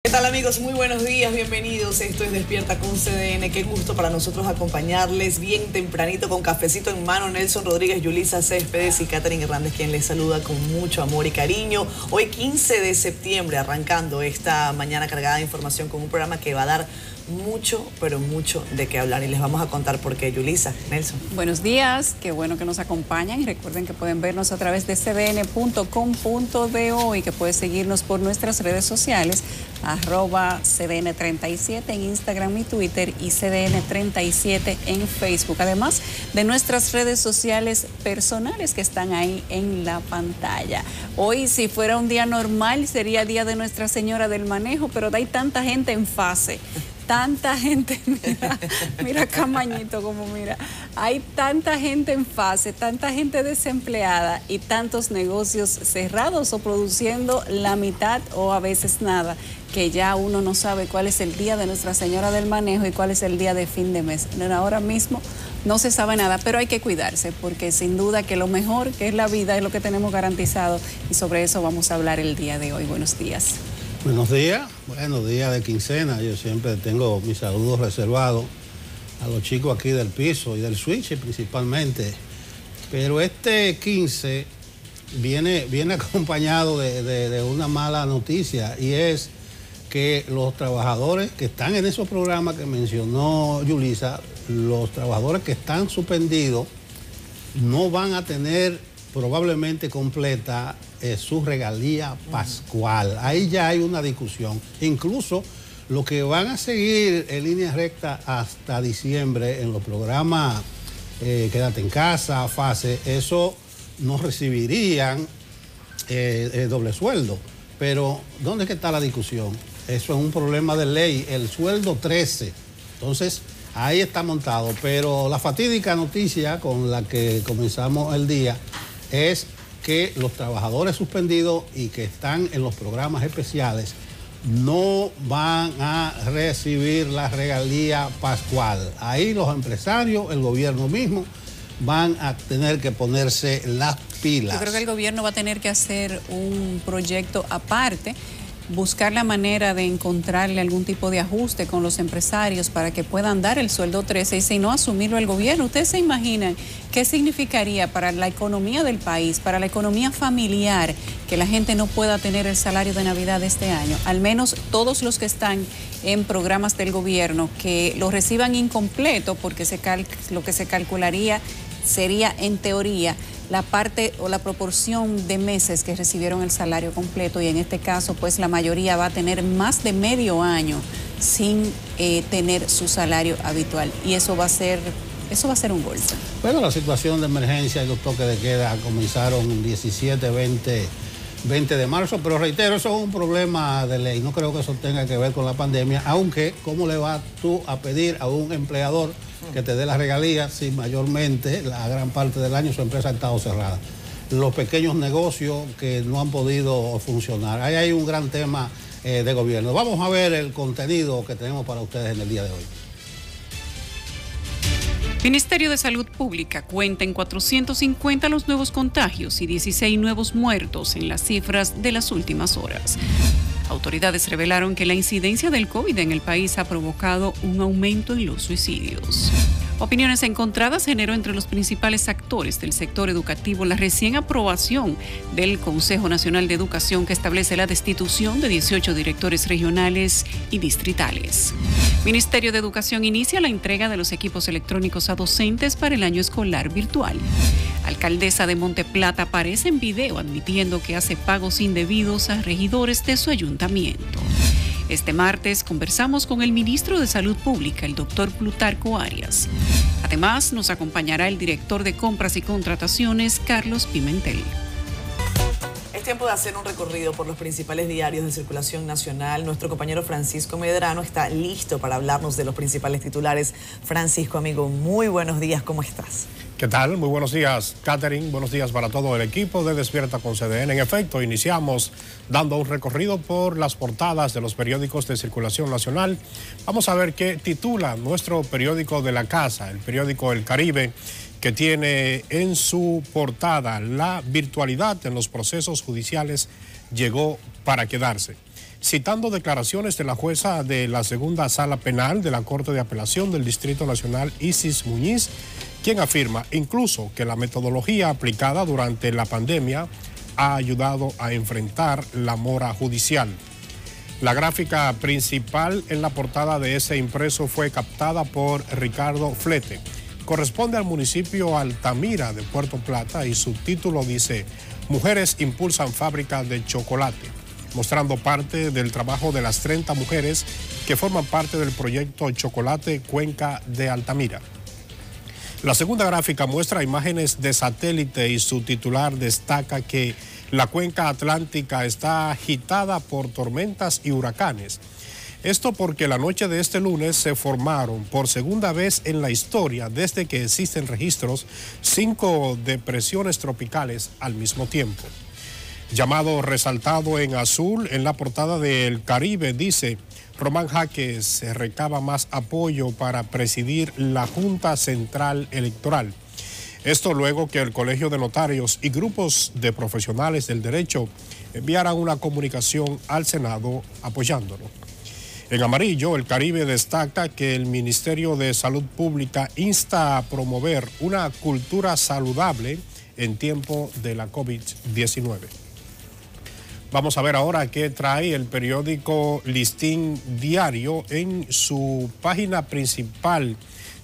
¿Qué tal, amigos? Muy buenos días, bienvenidos. Esto es Despierta con CDN. Qué gusto para nosotros acompañarles bien tempranito con cafecito en mano. Nelson Rodríguez, Yulisa Céspedes y Catherine Hernández, quien les saluda con mucho amor y cariño. Hoy 15 de septiembre, arrancando esta mañana cargada de información con un programa que va a dar mucho, pero mucho de qué hablar, y les vamos a contar por qué. Yulisa, Nelson. Buenos días, qué bueno que nos acompañan y recuerden que pueden vernos a través de cdn.com.do y que pueden seguirnos por nuestras redes sociales, @cdn37 en Instagram y Twitter y cdn37 en Facebook, además de nuestras redes sociales personales que están ahí en la pantalla. Hoy, si fuera un día normal, sería Día de Nuestra Señora del Manejo, pero hay tanta gente en fase. Tanta gente, mira Camañito como mira, hay tanta gente en fase, tanta gente desempleada y tantos negocios cerrados o produciendo la mitad o a veces nada, que ya uno no sabe cuál es el día de Nuestra Señora del Manejo y cuál es el día de fin de mes. Ahora mismo no se sabe nada, pero hay que cuidarse porque sin duda que lo mejor que es la vida es lo que tenemos garantizado, y sobre eso vamos a hablar el día de hoy. Buenos días. Buenos días, buenos días de quincena. Yo siempre tengo mis saludos reservados a los chicos aquí del piso y del switch principalmente. Pero este 15 viene acompañado de una mala noticia, y es que los trabajadores que están en esos programas que mencionó Yulisa, los trabajadores que están suspendidos no van a tener probablemente completa su regalía pascual. Ahí ya hay una discusión. Incluso los que van a seguir en línea recta hasta diciembre en los programas Quédate en Casa, Fase, eso no recibirían doble sueldo. Pero ¿dónde es que está la discusión? Eso es un problema de ley, el sueldo 13. Entonces, ahí está montado. Pero la fatídica noticia con la que comenzamos el día es que los trabajadores suspendidos y que están en los programas especiales no van a recibir la regalía pascual. Ahí los empresarios, el gobierno mismo, van a tener que ponerse las pilas. Yo creo que el gobierno va a tener que hacer un proyecto aparte, buscar la manera de encontrarle algún tipo de ajuste con los empresarios para que puedan dar el sueldo 13 y si no, asumirlo el gobierno. ¿Ustedes se imaginan qué significaría para la economía del país, para la economía familiar, que la gente no pueda tener el salario de Navidad de este año? Al menos todos los que están en programas del gobierno que lo reciban incompleto, porque lo que se calcularía sería, en teoría, la parte o la proporción de meses que recibieron el salario completo, y en este caso pues la mayoría va a tener más de medio año sin tener su salario habitual, y eso va a ser un golpe. Bueno, la situación de emergencia y los toques de queda comenzaron 17, 20 de marzo, pero reitero, eso es un problema de ley. No creo que eso tenga que ver con la pandemia, aunque ¿cómo le vas tú a pedir a un empleador que te dé las regalías si mayormente la gran parte del año su empresa ha estado cerrada? Los pequeños negocios que no han podido funcionar. Ahí hay un gran tema de gobierno. Vamos a ver el contenido que tenemos para ustedes en el día de hoy. Ministerio de Salud Pública cuenta en 450 los nuevos contagios y 16 nuevos muertos en las cifras de las últimas horas. Autoridades revelaron que la incidencia del COVID en el país ha provocado un aumento en los suicidios. Opiniones encontradas generó entre los principales actores del sector educativo la recién aprobación del Consejo Nacional de Educación, que establece la destitución de 18 directores regionales y distritales. Ministerio de Educación inicia la entrega de los equipos electrónicos a docentes para el año escolar virtual. Alcaldesa de Monteplata aparece en video admitiendo que hace pagos indebidos a regidores de su ayuntamiento. Este martes conversamos con el ministro de Salud Pública, el doctor Plutarco Arias. Además, nos acompañará el director de Compras y Contrataciones, Carlos Pimentel. Es tiempo de hacer un recorrido por los principales diarios de circulación nacional. Nuestro compañero Francisco Medrano está listo para hablarnos de los principales titulares. Francisco, amigo, muy buenos días, ¿cómo estás? ¿Qué tal? Muy buenos días, Catherine. Buenos días para todo el equipo de Despierta con CDN. En efecto, iniciamos dando un recorrido por las portadas de los periódicos de circulación nacional. Vamos a ver qué titula nuestro periódico de la casa, el periódico El Caribe, que tiene en su portada: la virtualidad en los procesos judiciales llegó para quedarse. citando declaraciones de la jueza de la segunda sala penal de la Corte de Apelación del Distrito Nacional, Isis Muñiz, quien afirma incluso que la metodología aplicada durante la pandemia ha ayudado a enfrentar la mora judicial. La gráfica principal en la portada de ese impreso fue captada por Ricardo Flete. Corresponde al municipio Altamira de Puerto Plata y su título dice: Mujeres impulsan fábrica de chocolate, mostrando parte del trabajo de las 30 mujeres que forman parte del proyecto Chocolate Cuenca de Altamira. La segunda gráfica muestra imágenes de satélite y su titular destaca que la cuenca atlántica está agitada por tormentas y huracanes. Esto porque la noche de este lunes se formaron por segunda vez en la historia desde que existen registros 5 depresiones tropicales al mismo tiempo. Llamado resaltado en azul en la portada del Caribe dice: Román Jaques recaba más apoyo para presidir la Junta Central Electoral. Esto luego que el Colegio de Notarios y grupos de profesionales del derecho enviaran una comunicación al Senado apoyándolo. En amarillo, el Caribe destaca que el Ministerio de Salud Pública insta a promover una cultura saludable en tiempo de la COVID-19. Vamos a ver ahora qué trae el periódico Listín Diario en su página principal.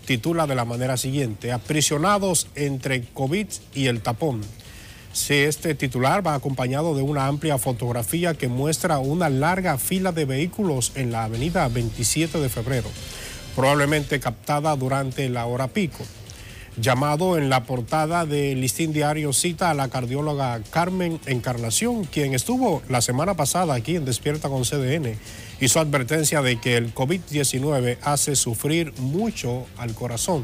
Titula de la manera siguiente: aprisionados entre COVID y el tapón. Este titular va acompañado de una amplia fotografía que muestra una larga fila de vehículos en la avenida 27 de febrero, probablemente captada durante la hora pico. Llamado en la portada de Listín Diario cita a la cardióloga Carmen Encarnación, quien estuvo la semana pasada aquí en Despierta con CDN, y su advertencia de que el COVID-19 hace sufrir mucho al corazón.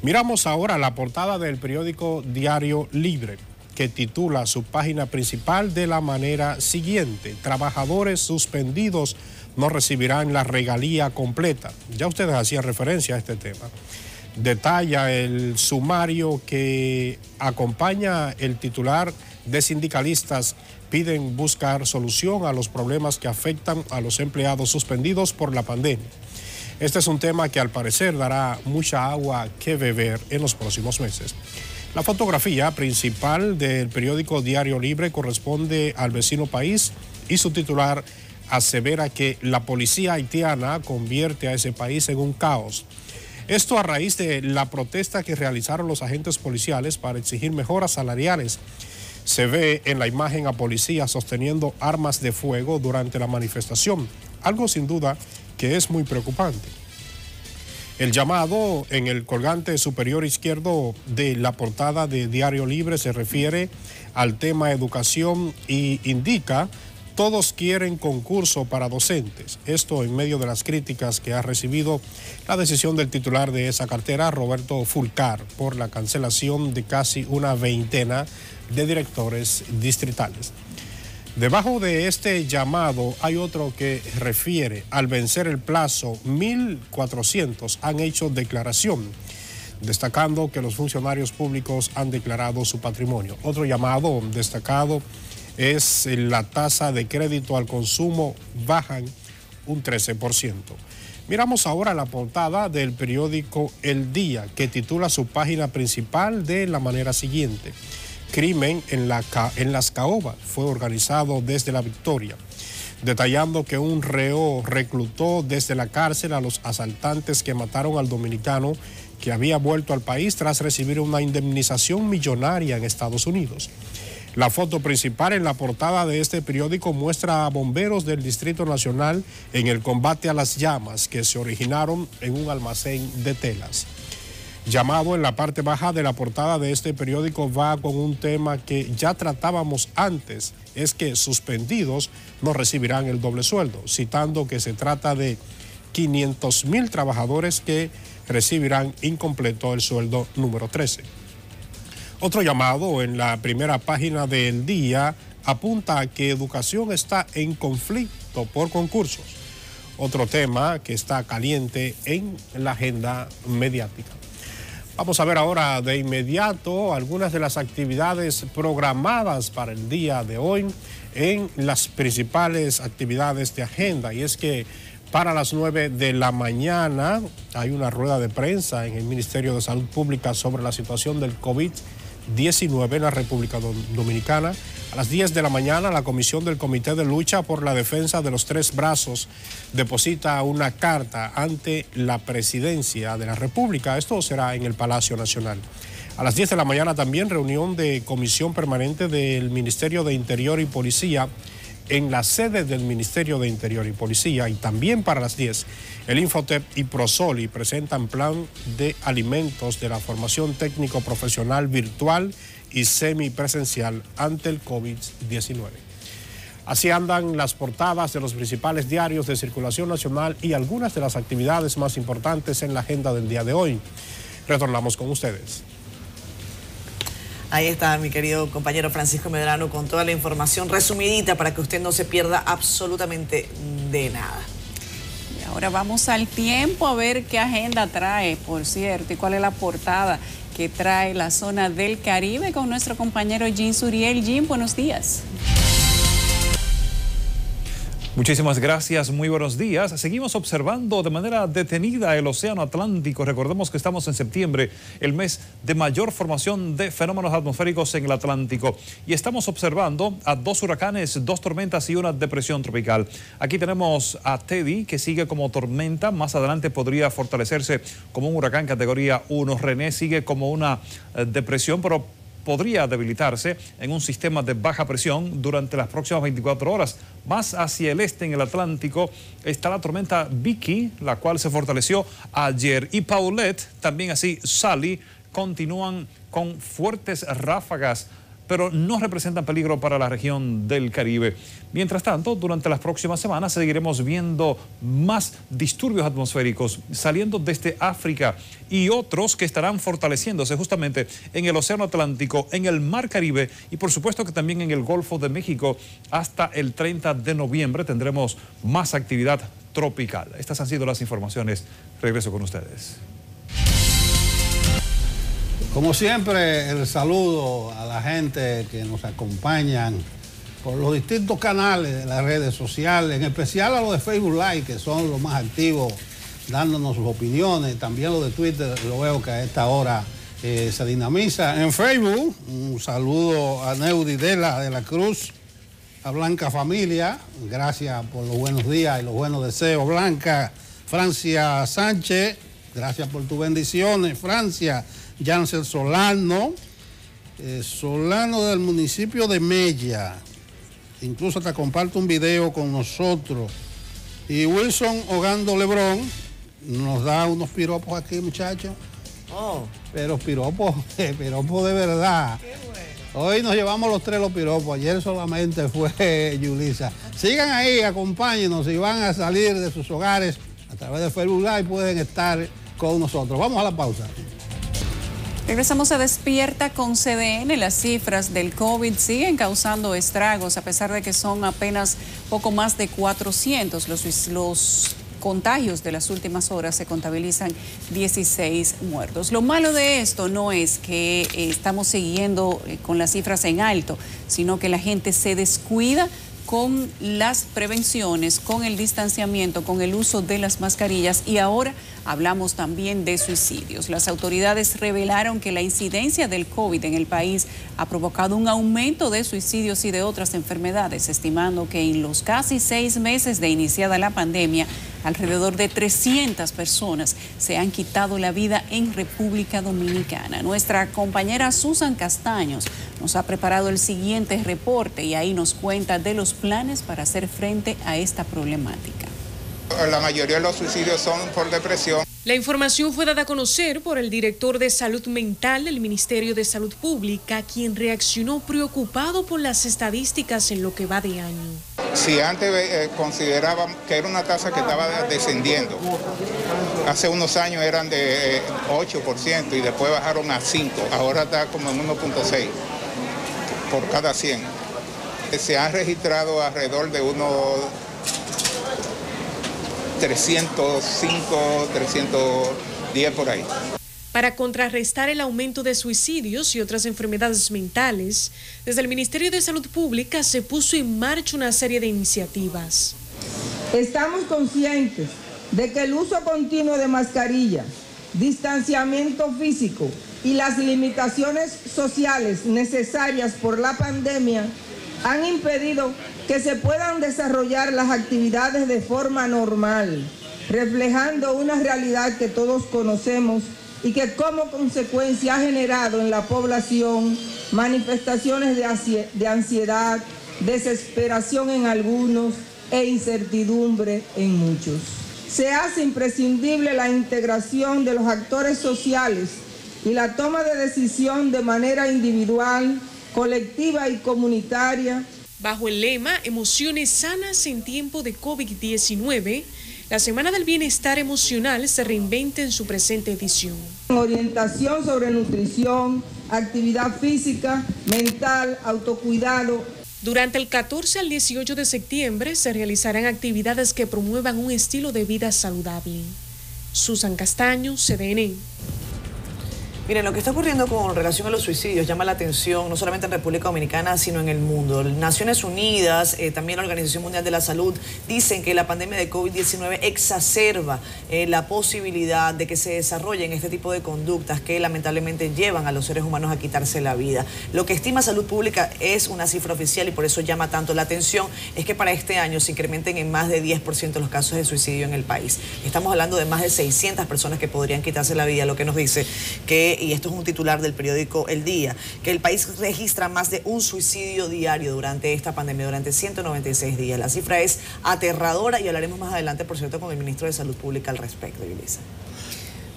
Miramos ahora la portada del periódico Diario Libre, que titula su página principal de la manera siguiente: trabajadores suspendidos no recibirán la regalía completa. Ya ustedes hacían referencia a este tema. Detalla el sumario que acompaña el titular de sindicalistas piden buscar solución a los problemas que afectan a los empleados suspendidos por la pandemia. Este es un tema que al parecer dará mucha agua que beber en los próximos meses. La fotografía principal del periódico Diario Libre corresponde al vecino país y su titular asevera que la policía haitiana convierte a ese país en un caos. Esto a raíz de la protesta que realizaron los agentes policiales para exigir mejoras salariales. Se ve en la imagen a policías sosteniendo armas de fuego durante la manifestación, algo sin duda que es muy preocupante. El llamado en el colgante superior izquierdo de la portada de Diario Libre se refiere al tema educación y indica: todos quieren concurso para docentes. Esto en medio de las críticas que ha recibido la decisión del titular de esa cartera, Roberto Fulcar, por la cancelación de casi una veintena de directores distritales. Debajo de este llamado hay otro que refiere: al vencer el plazo, 1.400 han hecho declaración, destacando que los funcionarios públicos han declarado su patrimonio. Otro llamado destacado es la tasa de crédito al consumo, bajan un 13%. Miramos ahora la portada del periódico El Día, que titula su página principal de la manera siguiente: crimen en Las Caobas fue organizado desde La Victoria, detallando que un reo reclutó desde la cárcel a los asaltantes que mataron al dominicano que había vuelto al país tras recibir una indemnización millonaria en Estados Unidos. La foto principal en la portada de este periódico muestra a bomberos del Distrito Nacional en el combate a las llamas que se originaron en un almacén de telas. Llamado en la parte baja de la portada de este periódico va con un tema que ya tratábamos antes, es que suspendidos no recibirán el doble sueldo, citando que se trata de 500,000 trabajadores que recibirán incompleto el sueldo número 13. Otro llamado en la primera página del Día apunta a que educación está en conflicto por concursos. Otro tema que está caliente en la agenda mediática. Vamos a ver ahora de inmediato algunas de las actividades programadas para el día de hoy en las principales actividades de agenda. Y es que para las 9 de la mañana hay una rueda de prensa en el Ministerio de Salud Pública sobre la situación del COVID-19 en la República Dominicana. A las 10 de la mañana, la Comisión del Comité de Lucha por la Defensa de los Tres Brazos deposita una carta ante la Presidencia de la República. Esto será en el Palacio Nacional. A las 10 de la mañana también reunión de Comisión Permanente del Ministerio de Interior y Policía en la sede del Ministerio de Interior y Policía. Y también para las 10, el Infotep y Prosoli presentan plan de alimentos de la formación técnico profesional virtual y semipresencial ante el COVID-19. Así andan las portadas de los principales diarios de circulación nacional y algunas de las actividades más importantes en la agenda del día de hoy. Retornamos con ustedes. Ahí está mi querido compañero Francisco Medrano con toda la información resumidita para que usted no se pierda absolutamente de nada. Y ahora vamos al tiempo a ver qué agenda trae, por cierto, y cuál es la portada que trae la zona del Caribe con nuestro compañero Jim Suriel. Jim, buenos días. Muchísimas gracias, muy buenos días. Seguimos observando de manera detenida el Océano Atlántico. Recordemos que estamos en septiembre, el mes de mayor formación de fenómenos atmosféricos en el Atlántico. Y estamos observando a 2 huracanes, 2 tormentas y una depresión tropical. Aquí tenemos a Teddy, que sigue como tormenta. Más adelante podría fortalecerse como un huracán categoría 1. René sigue como una depresión, pero podría debilitarse en un sistema de baja presión durante las próximas 24 horas. Más hacia el este en el Atlántico está la tormenta Vicky, la cual se fortaleció ayer. Y Paulette, también así Sally, continúan con fuertes ráfagas, pero no representan peligro para la región del Caribe. Mientras tanto, durante las próximas semanas seguiremos viendo más disturbios atmosféricos saliendo desde África y otros que estarán fortaleciéndose justamente en el Océano Atlántico, en el Mar Caribe y por supuesto que también en el Golfo de México. Hasta el 30 de noviembre tendremos más actividad tropical. Estas han sido las informaciones. Regreso con ustedes. Como siempre, el saludo a la gente que nos acompañan por los distintos canales de las redes sociales, en especial a los de Facebook Live, que son los más activos, dándonos sus opiniones. También los de Twitter, lo veo que a esta hora se dinamiza. En Facebook, un saludo a Neudi de la Cruz, a Blanca Familia, gracias por los buenos días y los buenos deseos, Blanca. Francia Sánchez, gracias por tus bendiciones, Francia. Jansel Solano, Solano del municipio de Mella, incluso te comparto un video con nosotros. Y Wilson Hogando Lebrón nos da unos piropos aquí, muchachos. Oh. Pero piropos de verdad. Qué bueno. Hoy nos llevamos los 3 los piropos, ayer solamente fue Yulisa. Sigan ahí, acompáñenos, y van a salir de sus hogares a través de Facebook Live, pueden estar con nosotros. Vamos a la pausa. Regresamos a Despierta con CDN. Las cifras del COVID siguen causando estragos, a pesar de que son apenas poco más de 400 los contagios de las últimas horas. Se contabilizan 16 muertos. Lo malo de esto no es que estamos siguiendo con las cifras en alto, sino que la gente se descuida con las prevenciones, con el distanciamiento, con el uso de las mascarillas, y ahora hablamos también de suicidios. Las autoridades revelaron que la incidencia del COVID en el país ha provocado un aumento de suicidios y de otras enfermedades, estimando que en los casi 6 meses de iniciada la pandemia, alrededor de 300 personas se han quitado la vida en República Dominicana. Nuestra compañera Susan Castaños nos ha preparado el siguiente reporte y ahí nos cuenta de los planes para hacer frente a esta problemática. La mayoría de los suicidios son por depresión. La información fue dada a conocer por el director de Salud Mental del Ministerio de Salud Pública, quien reaccionó preocupado por las estadísticas en lo que va de año. Si antes consideraban que era una tasa que estaba descendiendo, hace unos años eran de 8% y después bajaron a 5%, ahora está como en 1.6 por cada 100. Se han registrado alrededor de unos 305, 310 por ahí. Para contrarrestar el aumento de suicidios y otras enfermedades mentales, desde el Ministerio de Salud Pública se puso en marcha una serie de iniciativas. Estamos conscientes de que el uso continuo de mascarilla, distanciamiento físico y las limitaciones sociales necesarias por la pandemia han impedido que se puedan desarrollar las actividades de forma normal, reflejando una realidad que todos conocemos y que como consecuencia ha generado en la población manifestaciones de ansiedad, desesperación en algunos e incertidumbre en muchos. Se hace imprescindible la integración de los actores sociales y la toma de decisión de manera individual, colectiva y comunitaria. Bajo el lema Emociones sanas en tiempo de COVID-19, la Semana del Bienestar Emocional se reinventa en su presente edición. Orientación sobre nutrición, actividad física, mental, autocuidado. Durante el 14 al 18 de septiembre se realizarán actividades que promuevan un estilo de vida saludable. Susan Castaño, CDN. Miren, lo que está ocurriendo con relación a los suicidios llama la atención, no solamente en República Dominicana, sino en el mundo. Naciones Unidas, también la Organización Mundial de la Salud, dicen que la pandemia de COVID-19 exacerba la posibilidad de que se desarrollen este tipo de conductas que lamentablemente llevan a los seres humanos a quitarse la vida. Lo que estima Salud Pública es una cifra oficial y por eso llama tanto la atención, es que para este año se incrementen en más de 10% los casos de suicidio en el país. Estamos hablando de más de 600 personas que podrían quitarse la vida, lo que nos dice que, y esto es un titular del periódico El Día, que el país registra más de un suicidio diario durante esta pandemia, durante 196 días. La cifra es aterradora y hablaremos más adelante, por cierto, con el ministro de Salud Pública al respecto, Yulisa.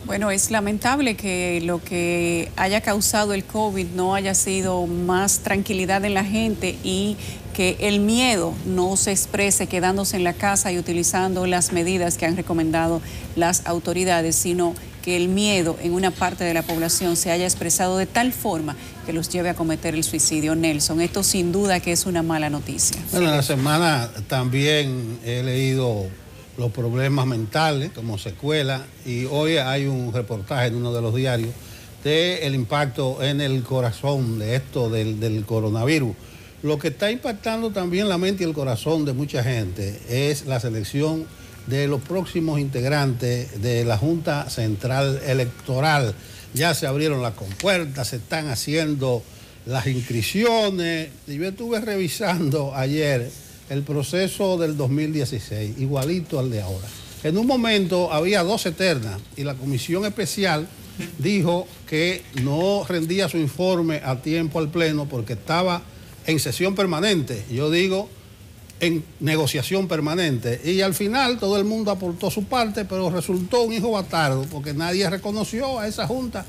Bueno, es lamentable que lo que haya causado el COVID no haya sido más tranquilidad en la gente y que el miedo no se exprese quedándose en la casa y utilizando las medidas que han recomendado las autoridades, sino que el miedo en una parte de la población se haya expresado de tal forma que los lleve a cometer el suicidio. Nelson, esto sin duda que es una mala noticia. Bueno, en la semana también he leído los problemas mentales como secuela y hoy hay un reportaje en uno de los diarios del impacto en el corazón de esto del coronavirus. Lo que está impactando también la mente y el corazón de mucha gente es la selección de los próximos integrantes de la Junta Central Electoral. Ya se abrieron las compuertas, se están haciendo las inscripciones. Y yo estuve revisando ayer el proceso del 2016, igualito al de ahora. En un momento había 12 ternas y la comisión especial dijo que no rendía su informe a tiempo al Pleno porque estaba en sesión permanente. Yo digo en negociación permanente. Y al final todo el mundo aportó su parte, pero resultó un hijo bastardo porque nadie reconoció a esa junta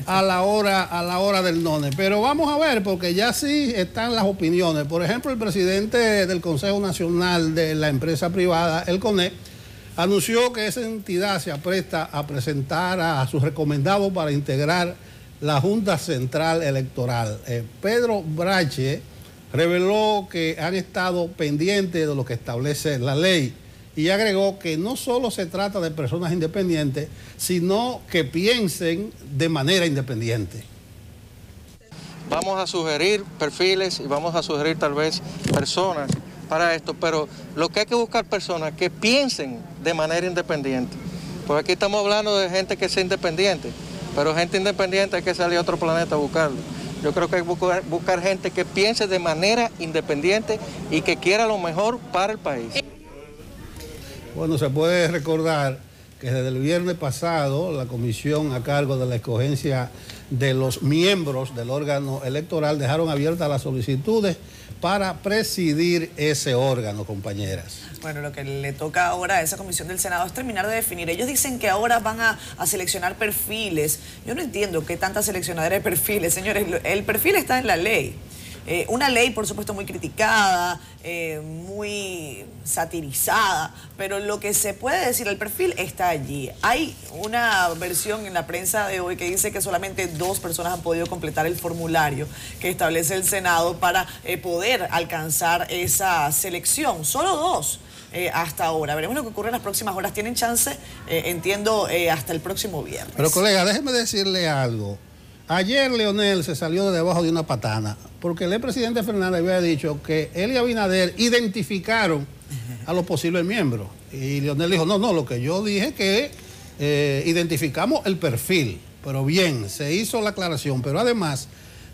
a la hora del none. Pero vamos a ver, porque ya sí están las opiniones. Por ejemplo, el presidente del Consejo Nacional de la Empresa Privada, el CONE, anunció que esa entidad se apresta a presentar a sus recomendados para integrar la Junta Central Electoral. Pedro Brache reveló que han estado pendientes de lo que establece la ley y agregó que no solo se trata de personas independientes, sino que piensen de manera independiente. Vamos a sugerir perfiles y vamos a sugerir tal vez personas para esto, pero lo que hay que buscar personas que piensen de manera independiente. Porque aquí estamos hablando de gente que sea independiente, pero gente independiente hay que salir a otro planeta a buscarlo. Yo creo que hay que buscar gente que piense de manera independiente y que quiera lo mejor para el país. Bueno, se puede recordar que desde el viernes pasado la comisión a cargo de la escogencia de los miembros del órgano electoral dejaron abiertas las solicitudes para presidir ese órgano, compañeras. Bueno, lo que le toca ahora a esa comisión del Senado es terminar de definir. Ellos dicen que ahora van a seleccionar perfiles. Yo no entiendo qué tanta seleccionadera de perfiles, señores. El perfil está en la ley. Una ley, por supuesto, muy criticada, muy satirizada, pero lo que se puede decir, el perfil está allí. Hay una versión en la prensa de hoy que dice que solamente 2 personas han podido completar el formulario que establece el Senado para poder alcanzar esa selección. Solo 2. hasta ahora. Veremos lo que ocurre en las próximas horas. Tienen chance, entiendo, hasta el próximo viernes. Pero colega, déjeme decirle algo. Ayer Leonel se salió de debajo de una patana, porque el expresidente Fernández había dicho que él y Abinader identificaron a los posibles miembros. Y Leonel dijo, no, lo que yo dije que identificamos el perfil. Pero bien, se hizo la aclaración, pero además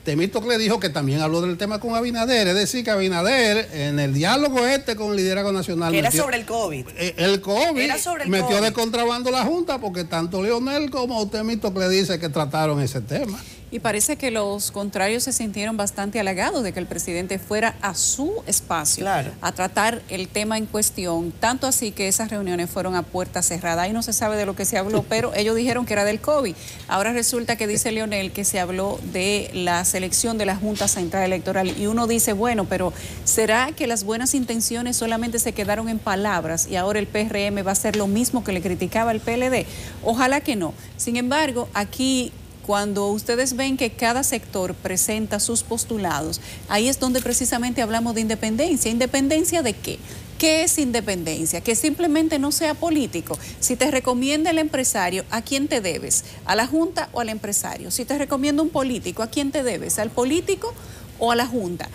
Temístocle dijo que también habló del tema con Abinader, es decir, que Abinader en el diálogo con el liderazgo nacional... Que era sobre el COVID. El COVID era sobre el metió COVID. de contrabando la Junta porque tanto Leonel como Temístocle dice que trataron ese tema. Y parece que los contrarios se sintieron bastante halagados de que el presidente fuera a su espacio a tratar el tema en cuestión, tanto así que esas reuniones fueron a puerta cerrada. Ahí no se sabe de lo que se habló, pero ellos dijeron que era del COVID. Ahora resulta que dice Leonel que se habló de la selección de la Junta Central Electoral y uno dice, bueno, pero ¿será que las buenas intenciones solamente se quedaron en palabras y ahora el PRM va a hacer lo mismo que le criticaba al PLD? Ojalá que no. Sin embargo, aquí... Cuando ustedes ven que cada sector presenta sus postulados, ahí es donde precisamente hablamos de independencia. ¿Independencia de qué? ¿Qué es independencia? Que simplemente no sea político. Si te recomienda el empresario, ¿a quién te debes? ¿A la Junta o al empresario? Si te recomienda un político, ¿a quién te debes? ¿Al político o a la Junta?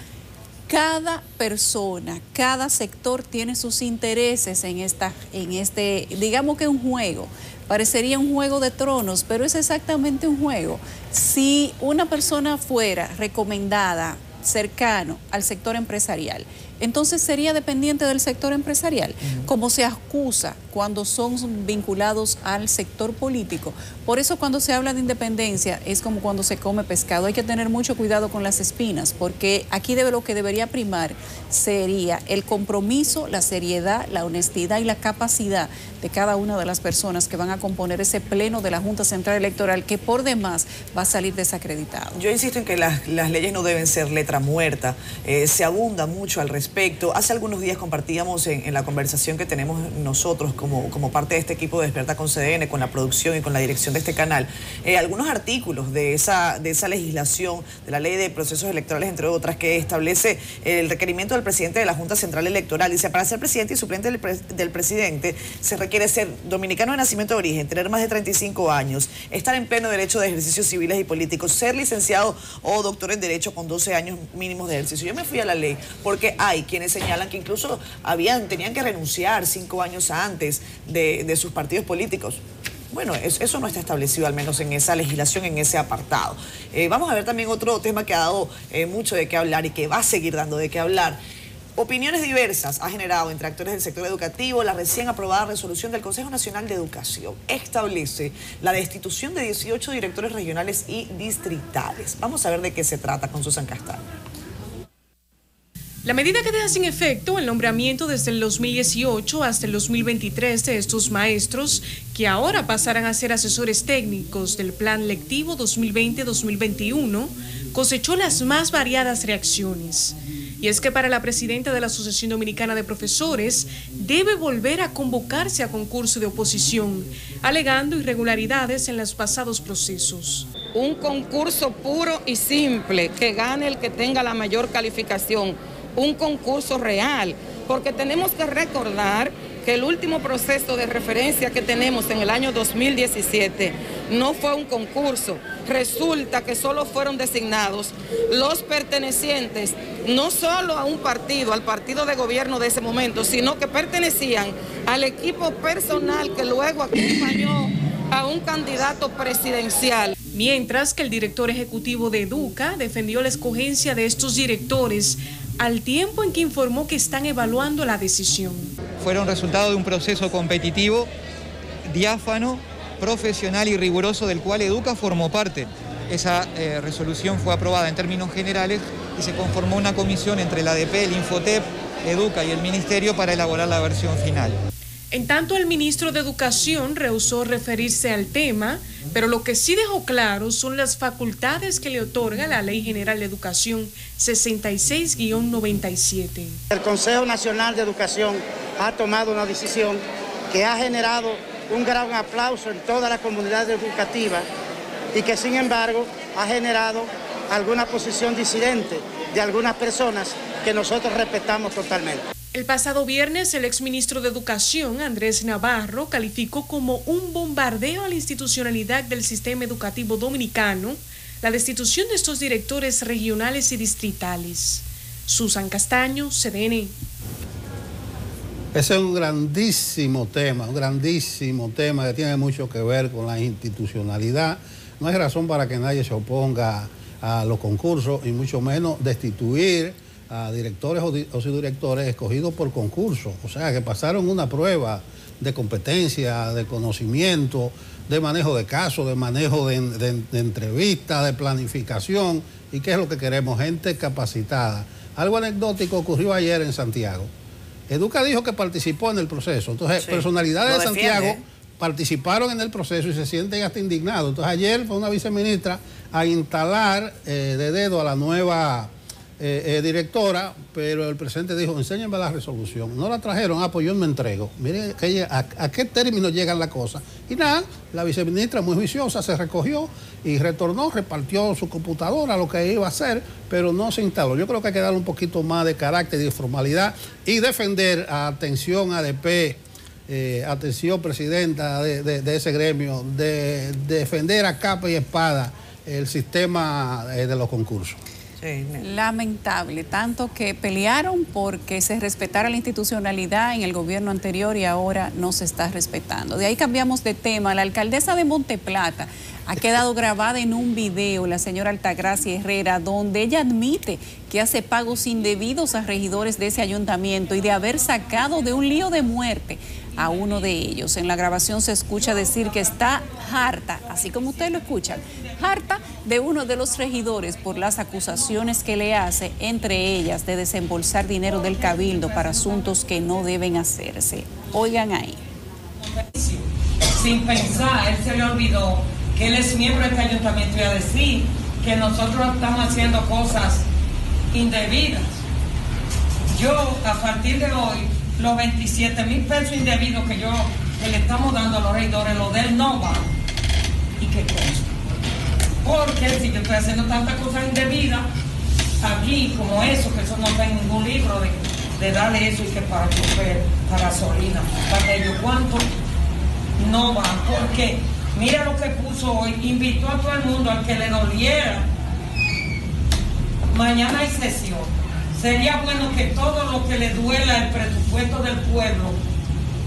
Cada persona, cada sector tiene sus intereses en este, digamos que un juego. Parecería un juego de tronos, pero es exactamente un juego. Si una persona fuera recomendada cercano al sector empresarial, entonces sería dependiente del sector empresarial, como se acusa cuando son vinculados al sector político. Por eso cuando se habla de independencia es como cuando se come pescado. Hay que tener mucho cuidado con las espinas, porque aquí lo que debería primar sería el compromiso, la seriedad, la honestidad y la capacidad de cada una de las personas que van a componer ese pleno de la Junta Central Electoral, que por demás va a salir desacreditado. Yo insisto en que las leyes no deben ser letra muerta, se abunda mucho al respecto. Hace algunos días compartíamos en la conversación que tenemos nosotros como parte de este equipo de Despierta con CDN, con la producción y con la dirección de este canal, algunos artículos de esa legislación, de la ley de procesos electorales, entre otras, que establece el requerimiento del presidente de la Junta Central Electoral. Dice, para ser presidente y suplente del presidente se requiere ser dominicano de nacimiento de origen, tener más de 35 años, estar en pleno derecho de ejercicios civiles y políticos, ser licenciado o doctor en Derecho con 12 años mínimos de ejercicio. Yo me fui a la ley porque hay quienes señalan que incluso tenían que renunciar 5 años antes de sus partidos políticos. Bueno, eso no está establecido, al menos en esa legislación, en ese apartado. Vamos a ver también otro tema que ha dado mucho de qué hablar y que va a seguir dando de qué hablar. Opiniones diversas ha generado entre actores del sector educativo la recién aprobada resolución del Consejo Nacional de Educación. Establece la destitución de 18 directores regionales y distritales. Vamos a ver de qué se trata con Susan Castaño. La medida que deja sin efecto el nombramiento desde el 2018 hasta el 2023 de estos maestros, que ahora pasarán a ser asesores técnicos del Plan Lectivo 2020-2021, cosechó las más variadas reacciones. Y es que para la presidenta de la Asociación Dominicana de Profesores, debe volver a convocarse a concurso de oposición, alegando irregularidades en los pasados procesos. Un concurso puro y simple, que gane el que tenga la mayor calificación. Un concurso real, porque tenemos que recordar que el último proceso de referencia que tenemos en el año 2017 no fue un concurso. Resulta que solo fueron designados los pertenecientes no solo a un partido, al partido de gobierno de ese momento, sino que pertenecían al equipo personal que luego acompañó a un candidato presidencial. Mientras que el director ejecutivo de Educa defendió la escogencia de estos directores, al tiempo en que informó que están evaluando la decisión. Fueron resultado de un proceso competitivo, diáfano, profesional y riguroso del cual Educa formó parte. Esa resolución fue aprobada en términos generales y se conformó una comisión entre la ADP, el Infotep, Educa y el Ministerio para elaborar la versión final. En tanto, el ministro de Educación rehusó referirse al tema, pero lo que sí dejó claro son las facultades que le otorga la Ley General de Educación 66-97. El Consejo Nacional de Educación ha tomado una decisión que ha generado un gran aplauso en toda la comunidad educativa y que, sin embargo, ha generado alguna posición disidente de algunas personas que nosotros respetamos totalmente. El pasado viernes, el exministro de Educación, Andrés Navarro, calificó como un bombardeo a la institucionalidad del sistema educativo dominicano la destitución de estos directores regionales y distritales. Susan Castaño, CDN. Ese es un grandísimo tema que tiene mucho que ver con la institucionalidad. No hay razón para que nadie se oponga a los concursos y mucho menos destituir a directores o subdirectores escogidos por concurso. O sea, que pasaron una prueba de competencia, de conocimiento, de manejo de casos, de manejo de entrevistas, de planificación. ¿Y qué es lo que queremos? Gente capacitada. Algo anecdótico ocurrió ayer en Santiago. Educa dijo que participó en el proceso. Entonces, sí, personalidades de Santiago participaron en el proceso y se sienten hasta indignados. Entonces, ayer fue una viceministra a instalar de dedo a la nueva directora, pero el presidente dijo, enséñenme la resolución. No la trajeron, pues yo me entrego. Miren a qué término llegan las cosas. Y nada, la viceministra muy juiciosa se recogió y retornó, repartió su computadora, lo que iba a hacer, pero no se instaló. Yo creo que hay que darle un poquito más de carácter y de formalidad y defender, atención ADP, atención presidenta de ese gremio, de defender a capa y espada el sistema de los concursos. Lamentable, tanto que pelearon porque se respetara la institucionalidad en el gobierno anterior y ahora no se está respetando. De ahí cambiamos de tema. La alcaldesa de Monteplata ha quedado grabada en un video, la señora Altagracia Herrera, donde ella admite que hace pagos indebidos a regidores de ese ayuntamiento y de haber sacado de un lío de muerte a uno de ellos. En la grabación se escucha decir que está harta, así como ustedes lo escuchan, harta de uno de los regidores por las acusaciones que le hace, entre ellas de desembolsar dinero del cabildo para asuntos que no deben hacerse. Oigan ahí. Sin pensar, él se le olvidó que él es miembro de este ayuntamiento y a decir que nosotros estamos haciendo cosas indebidas. Yo, a partir de hoy, los 27,000 pesos indebidos que le estamos dando a los regidores, lo de él no va. ¿Y qué cosa? Porque si yo estoy haciendo tantas cosas indebidas aquí como eso, que eso no está en ningún libro de darle eso y que para chofer, para gasolina, para ellos, ¿cuánto? No va. Porque mira lo que puso hoy, invitó a todo el mundo al que le doliera. Mañana hay sesión. Sería bueno que todo lo que le duela el presupuesto del pueblo,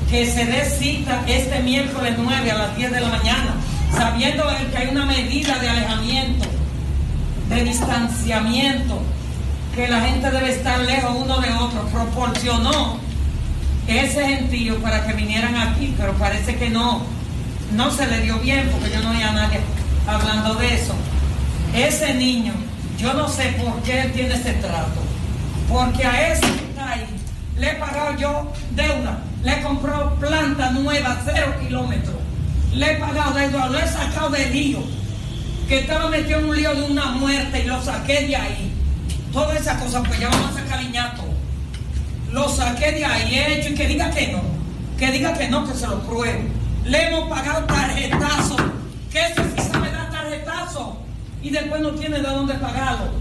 que se dé cita este miércoles 9 a las 10 de la mañana, sabiendo él que hay una medida de alejamiento, de distanciamiento, que la gente debe estar lejos uno de otro, proporcionó ese gentío para que vinieran aquí, pero parece que no se le dio bien, porque yo no oía a nadie hablando de eso. Ese niño, yo no sé por qué él tiene ese trato. Porque a ese que está ahí, le he pagado yo deuda, le compró planta nueva, 0 kilómetros, le he pagado deuda, lo he sacado de lío, que estaba metido en un lío de una muerte y lo saqué de ahí. Toda esa cosa, pues ya vamos a sacar liñato. Lo saqué de ahí, he hecho y que diga que no, que se lo pruebe. Le hemos pagado tarjetazo, que ese sí sabe dar tarjetazo y después no tiene de dónde pagarlo.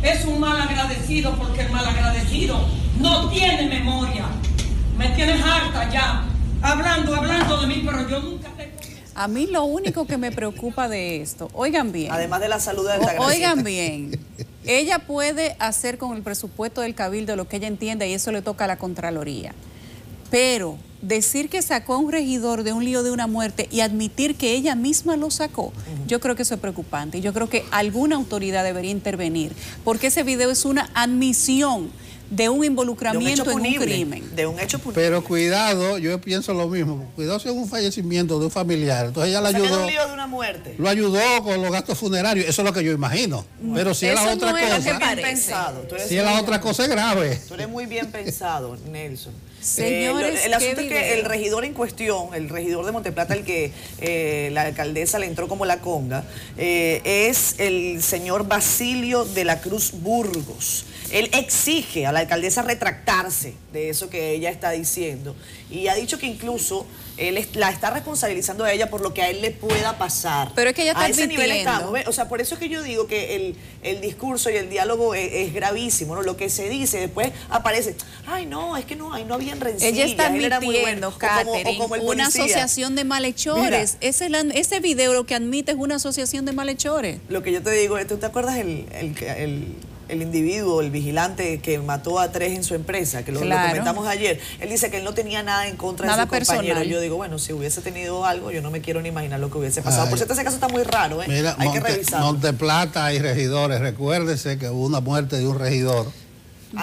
Es un mal agradecido porque el mal agradecido no tiene memoria. Me tienes harta ya, hablando de mí, pero yo nunca te... A mí lo único que me preocupa de esto, oigan bien. Además de la salud de la oigan bien, ella puede hacer con el presupuesto del cabildo lo que ella entienda y eso le toca a la Contraloría. Pero decir que sacó a un regidor de un lío de una muerte y admitir que ella misma lo sacó, yo creo que eso es preocupante. Y yo creo que alguna autoridad debería intervenir, porque ese video es una admisión de un involucramiento en un crimen. De un hecho punible. Pero cuidado, yo pienso lo mismo, cuidado si es un fallecimiento de un familiar. Entonces ella le ayudó. Un lío de una muerte. Lo ayudó con los gastos funerarios, eso es lo que yo imagino. Pero si es la otra cosa. Si es la otra cosa es grave. Tú eres muy bien pensado, Nelson. Señores, el asunto es que el regidor en cuestión, el regidor de Monteplata, el que la alcaldesa le entró como la conga, es el señor Basilio de la Cruz Burgos. Él exige a la alcaldesa retractarse de eso que ella está diciendo y ha dicho que incluso él la está responsabilizando a ella por lo que a él le pueda pasar. Pero es que ella está a ese nivel admitiendo. estamos, ¿ves? O sea, por eso es que yo digo que el discurso y el diálogo es gravísimo, ¿no? Lo que se dice, después aparece, ay no, es que no habían rencillas. Ella está él era muy admitiendo, bueno, Catherine, o como el una policía. asociación de malhechores. Ese video lo que admite es una asociación de malhechores. Lo que yo te digo, ¿tú te acuerdas el individuo, el vigilante que mató a 3 en su empresa, que lo comentamos ayer? Él dice que él no tenía nada en contra de su compañero. Yo digo, bueno, si hubiese tenido algo, yo no me quiero ni imaginar lo que hubiese pasado. Por cierto, ese caso está muy raro, ¿eh? Mira, hay que revisarlo. Monteplata y regidores, recuérdese que hubo una muerte de un regidor.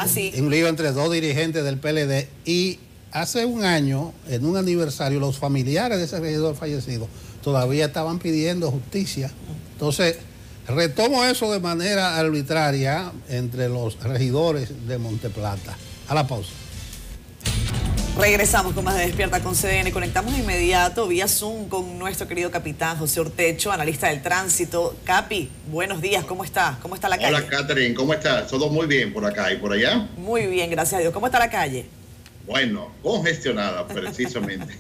Sí. Un lío entre 2 dirigentes del PLD y hace un año, en un aniversario, los familiares de ese regidor fallecido todavía estaban pidiendo justicia. Entonces, retomo eso de manera arbitraria entre los regidores de Monteplata. A la pausa. Regresamos con más de Despierta con CDN. Conectamos de inmediato vía Zoom con nuestro querido capitán José Ortecho, analista del tránsito. Capi, buenos días, ¿cómo está? ¿Cómo está la calle? Hola, Catherine, ¿cómo estás? Todo muy bien por acá y por allá. Muy bien, gracias a Dios. ¿Cómo está la calle? Bueno, congestionada precisamente.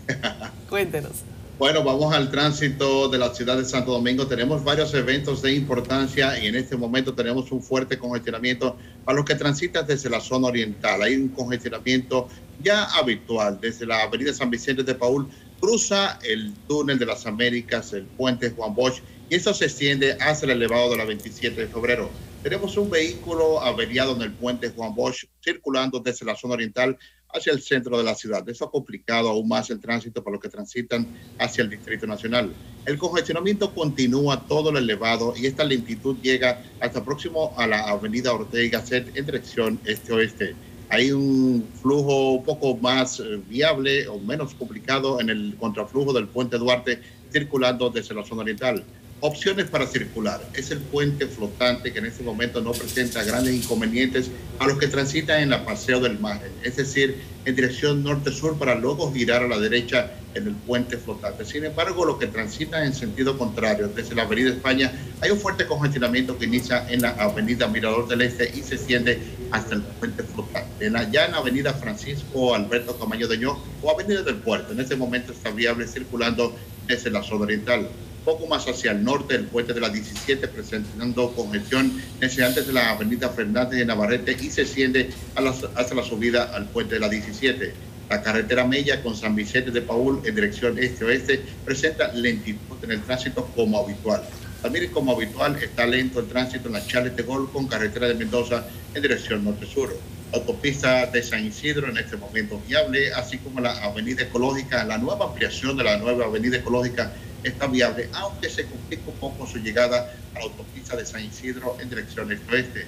Cuéntenos. Bueno, vamos al tránsito de la ciudad de Santo Domingo. Tenemos varios eventos de importancia y en este momento tenemos un fuerte congestionamiento para los que transitan desde la zona oriental. Hay un congestionamiento ya habitual desde la avenida San Vicente de Paúl, cruza el túnel de las Américas, el puente Juan Bosch, y eso se extiende hacia el elevado de la 27 de febrero. Tenemos un vehículo averiado en el puente Juan Bosch circulando desde la zona oriental hacia el centro de la ciudad. Eso ha complicado aún más el tránsito para los que transitan hacia el Distrito Nacional. El congestionamiento continúa todo el elevado y esta lentitud llega hasta próximo a la avenida Ortega y Gasset en dirección este-oeste. Hay un flujo un poco más viable o menos complicado en el contraflujo del puente Duarte circulando desde la zona oriental. Opciones para circular. Es el puente flotante que en este momento no presenta grandes inconvenientes a los que transitan en la Paseo del Maje, es decir, en dirección norte-sur para luego girar a la derecha en el puente flotante. Sin embargo, los que transitan en sentido contrario desde la Avenida España, hay un fuerte congestionamiento que inicia en la Avenida Mirador del Este y se extiende hasta el puente flotante. Ya en la Avenida Francisco Alberto Camaño de Ño o Avenida del Puerto, en este momento está viable circulando desde la zona oriental. Poco más hacia el norte, el puente de la 17 presentando congestión desde antes de la avenida Fernández de Navarrete y se extiende hasta la subida al puente de la 17. La carretera Mella con San Vicente de Paúl en dirección este-oeste presenta lentitud en el tránsito como habitual. También como habitual está lento el tránsito en la Charles de Gaulle con carretera de Mendoza en dirección norte-sur. Autopista de San Isidro en este momento viable, así como la avenida Ecológica, la nueva ampliación de la nueva avenida Ecológica está viable, aunque se complica un poco su llegada a la autopista de San Isidro en dirección este-oeste.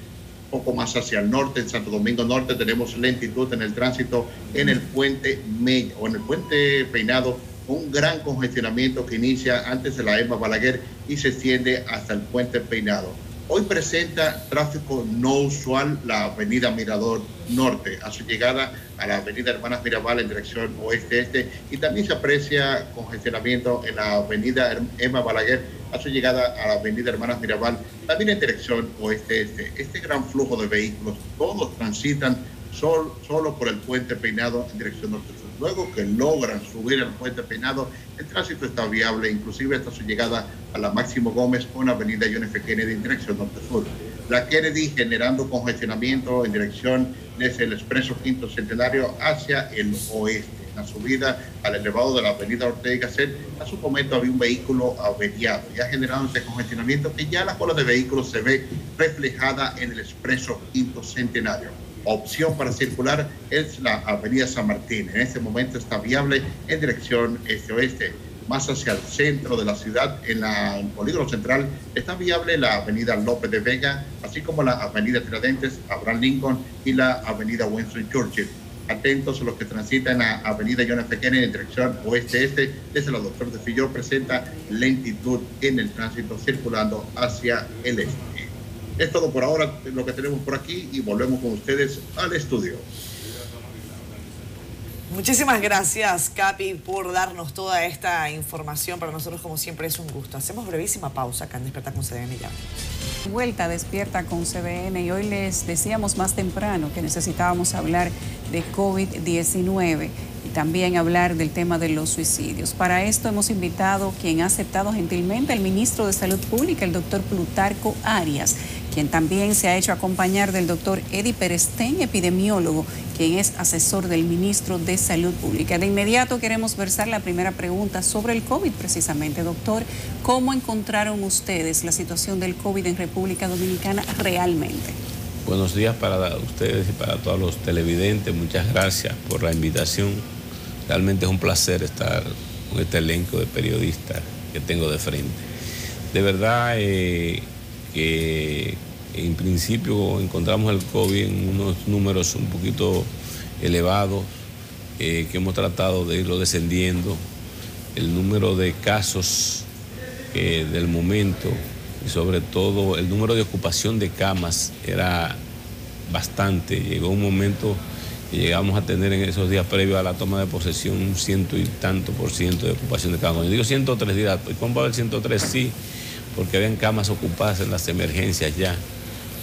Poco más hacia el norte, en Santo Domingo Norte, tenemos lentitud en el tránsito en el puente Mella o en el puente Peinado, un gran congestionamiento que inicia antes de la Emma Balaguer y se extiende hasta el puente Peinado. Hoy presenta tráfico no usual la avenida Mirador Norte a su llegada a la avenida Hermanas Mirabal en dirección oeste-este y también se aprecia congestionamiento en la avenida Emma Balaguer a su llegada a la avenida Hermanas Mirabal también en dirección oeste-este. Este gran flujo de vehículos, todos transitan solo por el puente Peinado en dirección norte-sur. Luego que logran subir al puente Peinado, el tránsito está viable, inclusive hasta su llegada a la Máximo Gómez con la avenida John F. Kennedy en dirección norte-sur. La Kennedy generando congestionamiento en dirección desde el expreso Quinto Centenario hacia el oeste. La subida al elevado de la avenida Ortega y Gasset, a su momento había un vehículo averiado y ha generado ese congestionamiento que ya la cola de vehículos se ve reflejada en el expreso Quinto Centenario. Opción para circular es la avenida San Martín. En este momento está viable en dirección este-oeste. Más hacia el centro de la ciudad, en el polígono central, está viable la avenida López de Vega, así como la avenida Tiradentes, Abraham Lincoln y la avenida Winston Churchill. Atentos a los que transitan en la avenida John F. Kennedy en dirección oeste-este, desde la Doctor de Fillol presenta lentitud en el tránsito circulando hacia el este. Es todo por ahora lo que tenemos por aquí y volvemos con ustedes al estudio. Muchísimas gracias, Capi, por darnos toda esta información. Para nosotros, como siempre, es un gusto. Hacemos brevísima pausa acá en Despierta con CDN ya. Vuelta Despierta con CDN y hoy les decíamos más temprano que necesitábamos hablar de COVID-19 y también hablar del tema de los suicidios. Para esto hemos invitado quien ha aceptado gentilmente al ministro de Salud Pública, el doctor Plutarco Arias, quien también se ha hecho acompañar del doctor Eddie Perestén, epidemiólogo, quien es asesor del ministro de Salud Pública. De inmediato queremos versar la primera pregunta sobre el COVID precisamente. Doctor, ¿cómo encontraron ustedes la situación del COVID en República Dominicana realmente? Buenos días para ustedes y para todos los televidentes. Muchas gracias por la invitación. Realmente es un placer estar con este elenco de periodistas que tengo de frente. De verdad que en principio encontramos el COVID en unos números un poquito elevados, que hemos tratado de irlo descendiendo. El número de casos del momento y sobre todo el número de ocupación de camas era bastante. Llegó un momento que llegamos a tener en esos días previos a la toma de posesión un 100 y tanto % de ocupación de camas. Cuando digo 103 días, ¿cómo va a haber 103? Sí, porque habían camas ocupadas en las emergencias ya.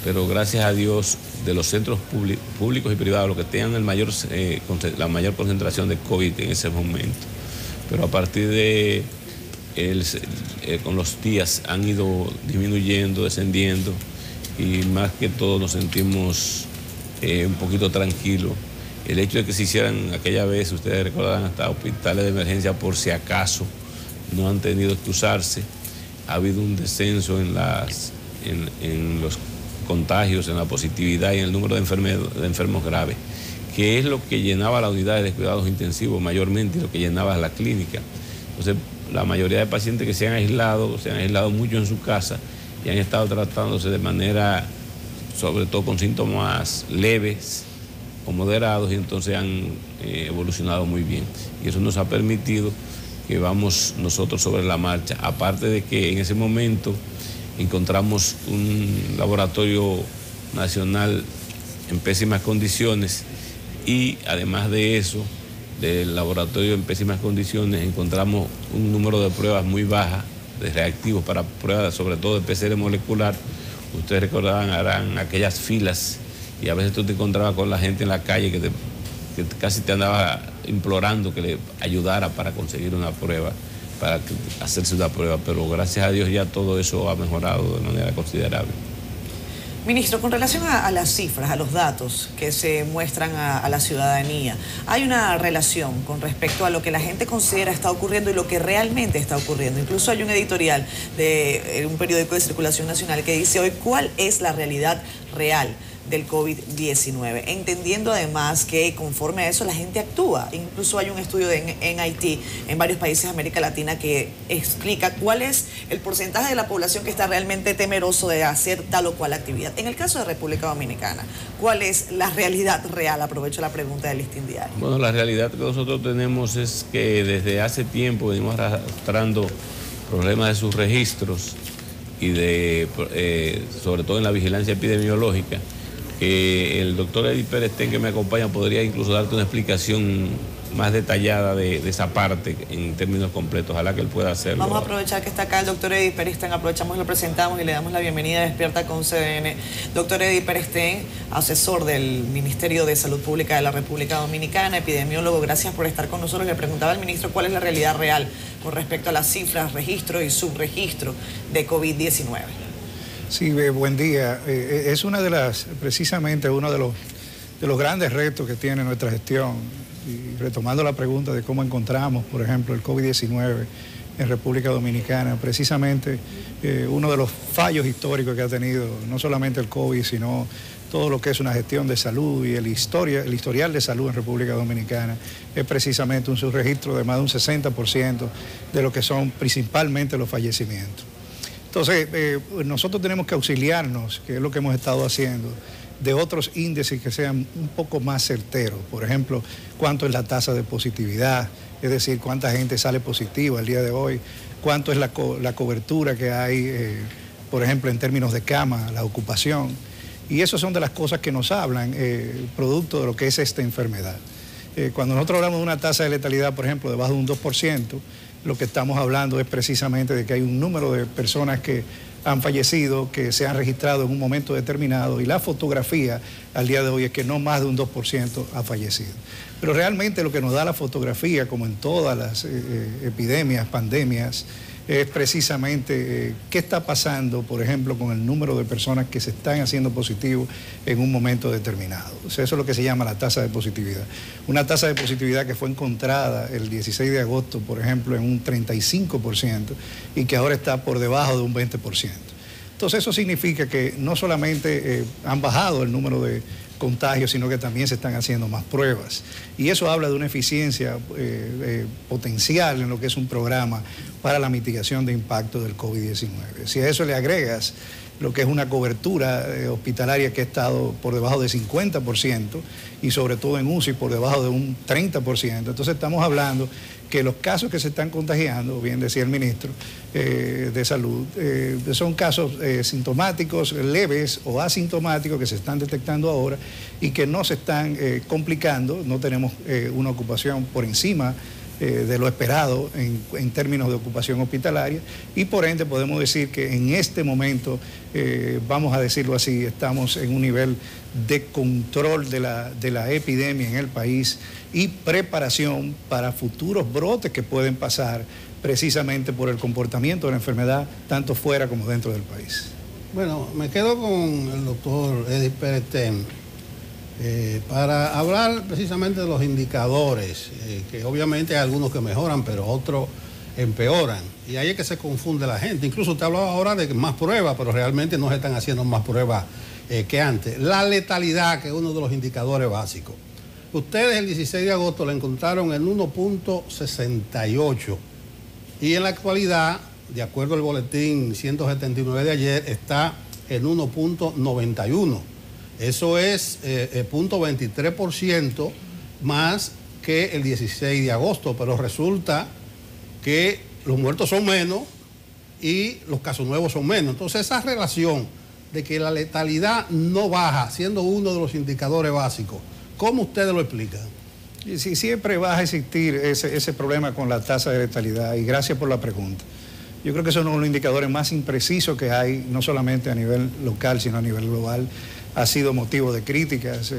Pero gracias a Dios, de los centros públicos y privados, los que tengan la mayor concentración de COVID en ese momento. Pero a partir de con los días han ido disminuyendo, descendiendo, y más que todo nos sentimos un poquito tranquilos. El hecho de que se hicieran aquella vez, ustedes recordarán, hasta hospitales de emergencia por si acaso, no han tenido que usarse. Ha habido un descenso en los contagios, en la positividad y en el número de enfermos graves, que es lo que llenaba la unidad de cuidados intensivos mayormente y lo que llenaba la clínica. Entonces, la mayoría de pacientes que se han aislado mucho en su casa y han estado tratándose de manera, sobre todo con síntomas leves o moderados, y entonces han evolucionado muy bien. Y eso nos ha permitido que vamos nosotros sobre la marcha. Aparte de que en ese momento encontramos un laboratorio nacional en pésimas condiciones, y además de eso, del laboratorio en pésimas condiciones, encontramos un número de pruebas muy bajas de reactivos para pruebas, sobre todo de PCR molecular. Ustedes recordarán, harán aquellas filas y a veces tú te encontrabas con la gente en la calle que casi te andaba implorando que le ayudara para conseguir una prueba, para hacerse una prueba, pero gracias a Dios ya todo eso ha mejorado de manera considerable. Ministro, con relación a las cifras, a los datos que se muestran a la ciudadanía, ¿hay una relación con respecto a lo que la gente considera está ocurriendo y lo que realmente está ocurriendo? Incluso hay un editorial de un periódico de circulación nacional que dice hoy cuál es la realidad real del COVID-19, entendiendo además que conforme a eso la gente actúa. Incluso hay un estudio en Haití, en varios países de América Latina, que explica cuál es el porcentaje de la población que está realmente temeroso de hacer tal o cual actividad. En el caso de República Dominicana, ¿cuál es la realidad real? Aprovecho la pregunta del Listín Diario. Bueno, la realidad que nosotros tenemos es que desde hace tiempo venimos arrastrando problemas de sus registros y sobre todo en la vigilancia epidemiológica. El doctor Eddie Perestén, que me acompaña, podría incluso darte una explicación más detallada de esa parte en términos completos. Ojalá que él pueda hacerlo. Vamos a aprovechar que está acá el doctor Eddie Perestén, aprovechamos y lo presentamos y le damos la bienvenida a Despierta con CDN. Doctor Eddie Perestén, asesor del Ministerio de Salud Pública de la República Dominicana, epidemiólogo, gracias por estar con nosotros. Le preguntaba al ministro cuál es la realidad real con respecto a las cifras, registro y subregistro de COVID-19. Sí, buen día. Es precisamente uno de los grandes retos que tiene nuestra gestión. Y retomando la pregunta de cómo encontramos, por ejemplo, el COVID-19 en República Dominicana, precisamente uno de los fallos históricos que ha tenido no solamente el COVID, sino todo lo que es una gestión de salud y el historial de salud en República Dominicana, es precisamente un subregistro de más de un 60% de lo que son principalmente los fallecimientos. Entonces, nosotros tenemos que auxiliarnos, que es lo que hemos estado haciendo, de otros índices que sean un poco más certeros. Por ejemplo, cuánto es la tasa de positividad, es decir, cuánta gente sale positiva el día de hoy, cuánto es la cobertura que hay, por ejemplo, en términos de cama, la ocupación. Y esas son de las cosas que nos hablan, producto de lo que es esta enfermedad. Cuando nosotros hablamos de una tasa de letalidad, por ejemplo, debajo de un 2%, lo que estamos hablando es precisamente de que hay un número de personas que han fallecido, que se han registrado en un momento determinado, y la fotografía al día de hoy es que no más de un 2% ha fallecido. Pero realmente lo que nos da la fotografía, como en todas las epidemias, pandemias, es precisamente qué está pasando, por ejemplo, con el número de personas que se están haciendo positivos en un momento determinado. O sea, eso es lo que se llama la tasa de positividad. Una tasa de positividad que fue encontrada el 16 de agosto, por ejemplo, en un 35% y que ahora está por debajo de un 20%. Entonces eso significa que no solamente han bajado el número de contagios, sino que también se están haciendo más pruebas. Y eso habla de una eficiencia potencial en lo que es un programa para la mitigación de impacto del COVID-19. Si a eso le agregas lo que es una cobertura hospitalaria que ha estado por debajo de 50% y sobre todo en UCI por debajo de un 30%, entonces estamos hablando que los casos que se están contagiando, bien decía el ministro de Salud, son casos sintomáticos, leves o asintomáticos que se están detectando ahora y que no se están complicando, no tenemos una ocupación por encima de lo esperado en términos de ocupación hospitalaria, y por ende podemos decir que en este momento, vamos a decirlo así, estamos en un nivel de control de la epidemia en el país y preparación para futuros brotes que pueden pasar precisamente por el comportamiento de la enfermedad tanto fuera como dentro del país. Bueno, me quedo con el doctor Eddy Pérez Ten para hablar precisamente de los indicadores, que obviamente hay algunos que mejoran, pero otros empeoran. Y ahí es que se confunde la gente. Incluso usted hablaba ahora de más pruebas, pero realmente no se están haciendo más pruebas que antes. La letalidad, que es uno de los indicadores básicos. Ustedes el 16 de agosto la encontraron en 1.68 y en la actualidad, de acuerdo al boletín 179 de ayer, está en 1.91. Eso es 0.23% más que el 16 de agosto, pero resulta que los muertos son menos y los casos nuevos son menos. Entonces esa relación de que la letalidad no baja, siendo uno de los indicadores básicos, ¿cómo ustedes lo explican? Sí, siempre va a existir ese problema con la tasa de letalidad, y gracias por la pregunta. Yo creo que eso es uno de los indicadores más imprecisos que hay, no solamente a nivel local, sino a nivel global. Ha sido motivo de críticas,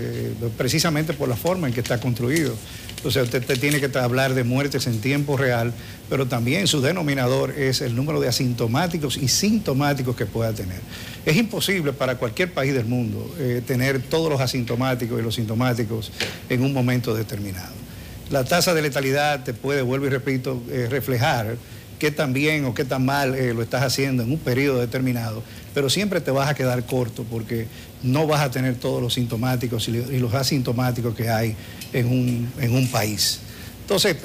precisamente por la forma en que está construido. Entonces usted tiene que hablar de muertes en tiempo real, pero también su denominador es el número de asintomáticos y sintomáticos que pueda tener. Es imposible para cualquier país del mundo tener todos los asintomáticos y los sintomáticos en un momento determinado. La tasa de letalidad te puede, vuelvo y repito, reflejar qué tan bien o qué tan mal lo estás haciendo en un periodo determinado, pero siempre te vas a quedar corto porque no vas a tener todos los sintomáticos y los asintomáticos que hay en un país. Entonces,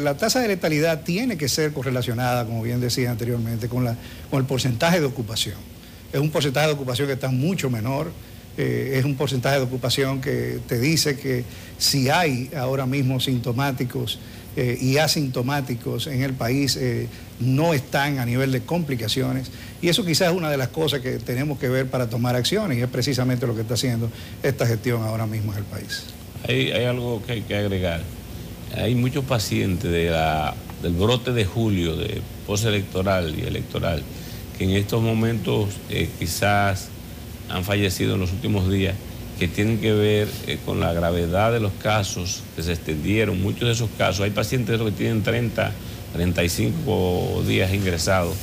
la tasa de letalidad tiene que ser correlacionada, como bien decía anteriormente, con el porcentaje de ocupación. Es un porcentaje de ocupación que está mucho menor, es un porcentaje de ocupación que te dice que si hay ahora mismo sintomáticos y asintomáticos en el país, no están a nivel de complicaciones, y eso quizás es una de las cosas que tenemos que ver para tomar acciones, y es precisamente lo que está haciendo esta gestión ahora mismo en el país. Hay algo que hay que agregar. Hay muchos pacientes del brote de julio, de postelectoral y electoral, que en estos momentos quizás han fallecido en los últimos días, que tienen que ver con la gravedad de los casos que se extendieron. Muchos de esos casos, hay pacientes que tienen 30, 35 días ingresados,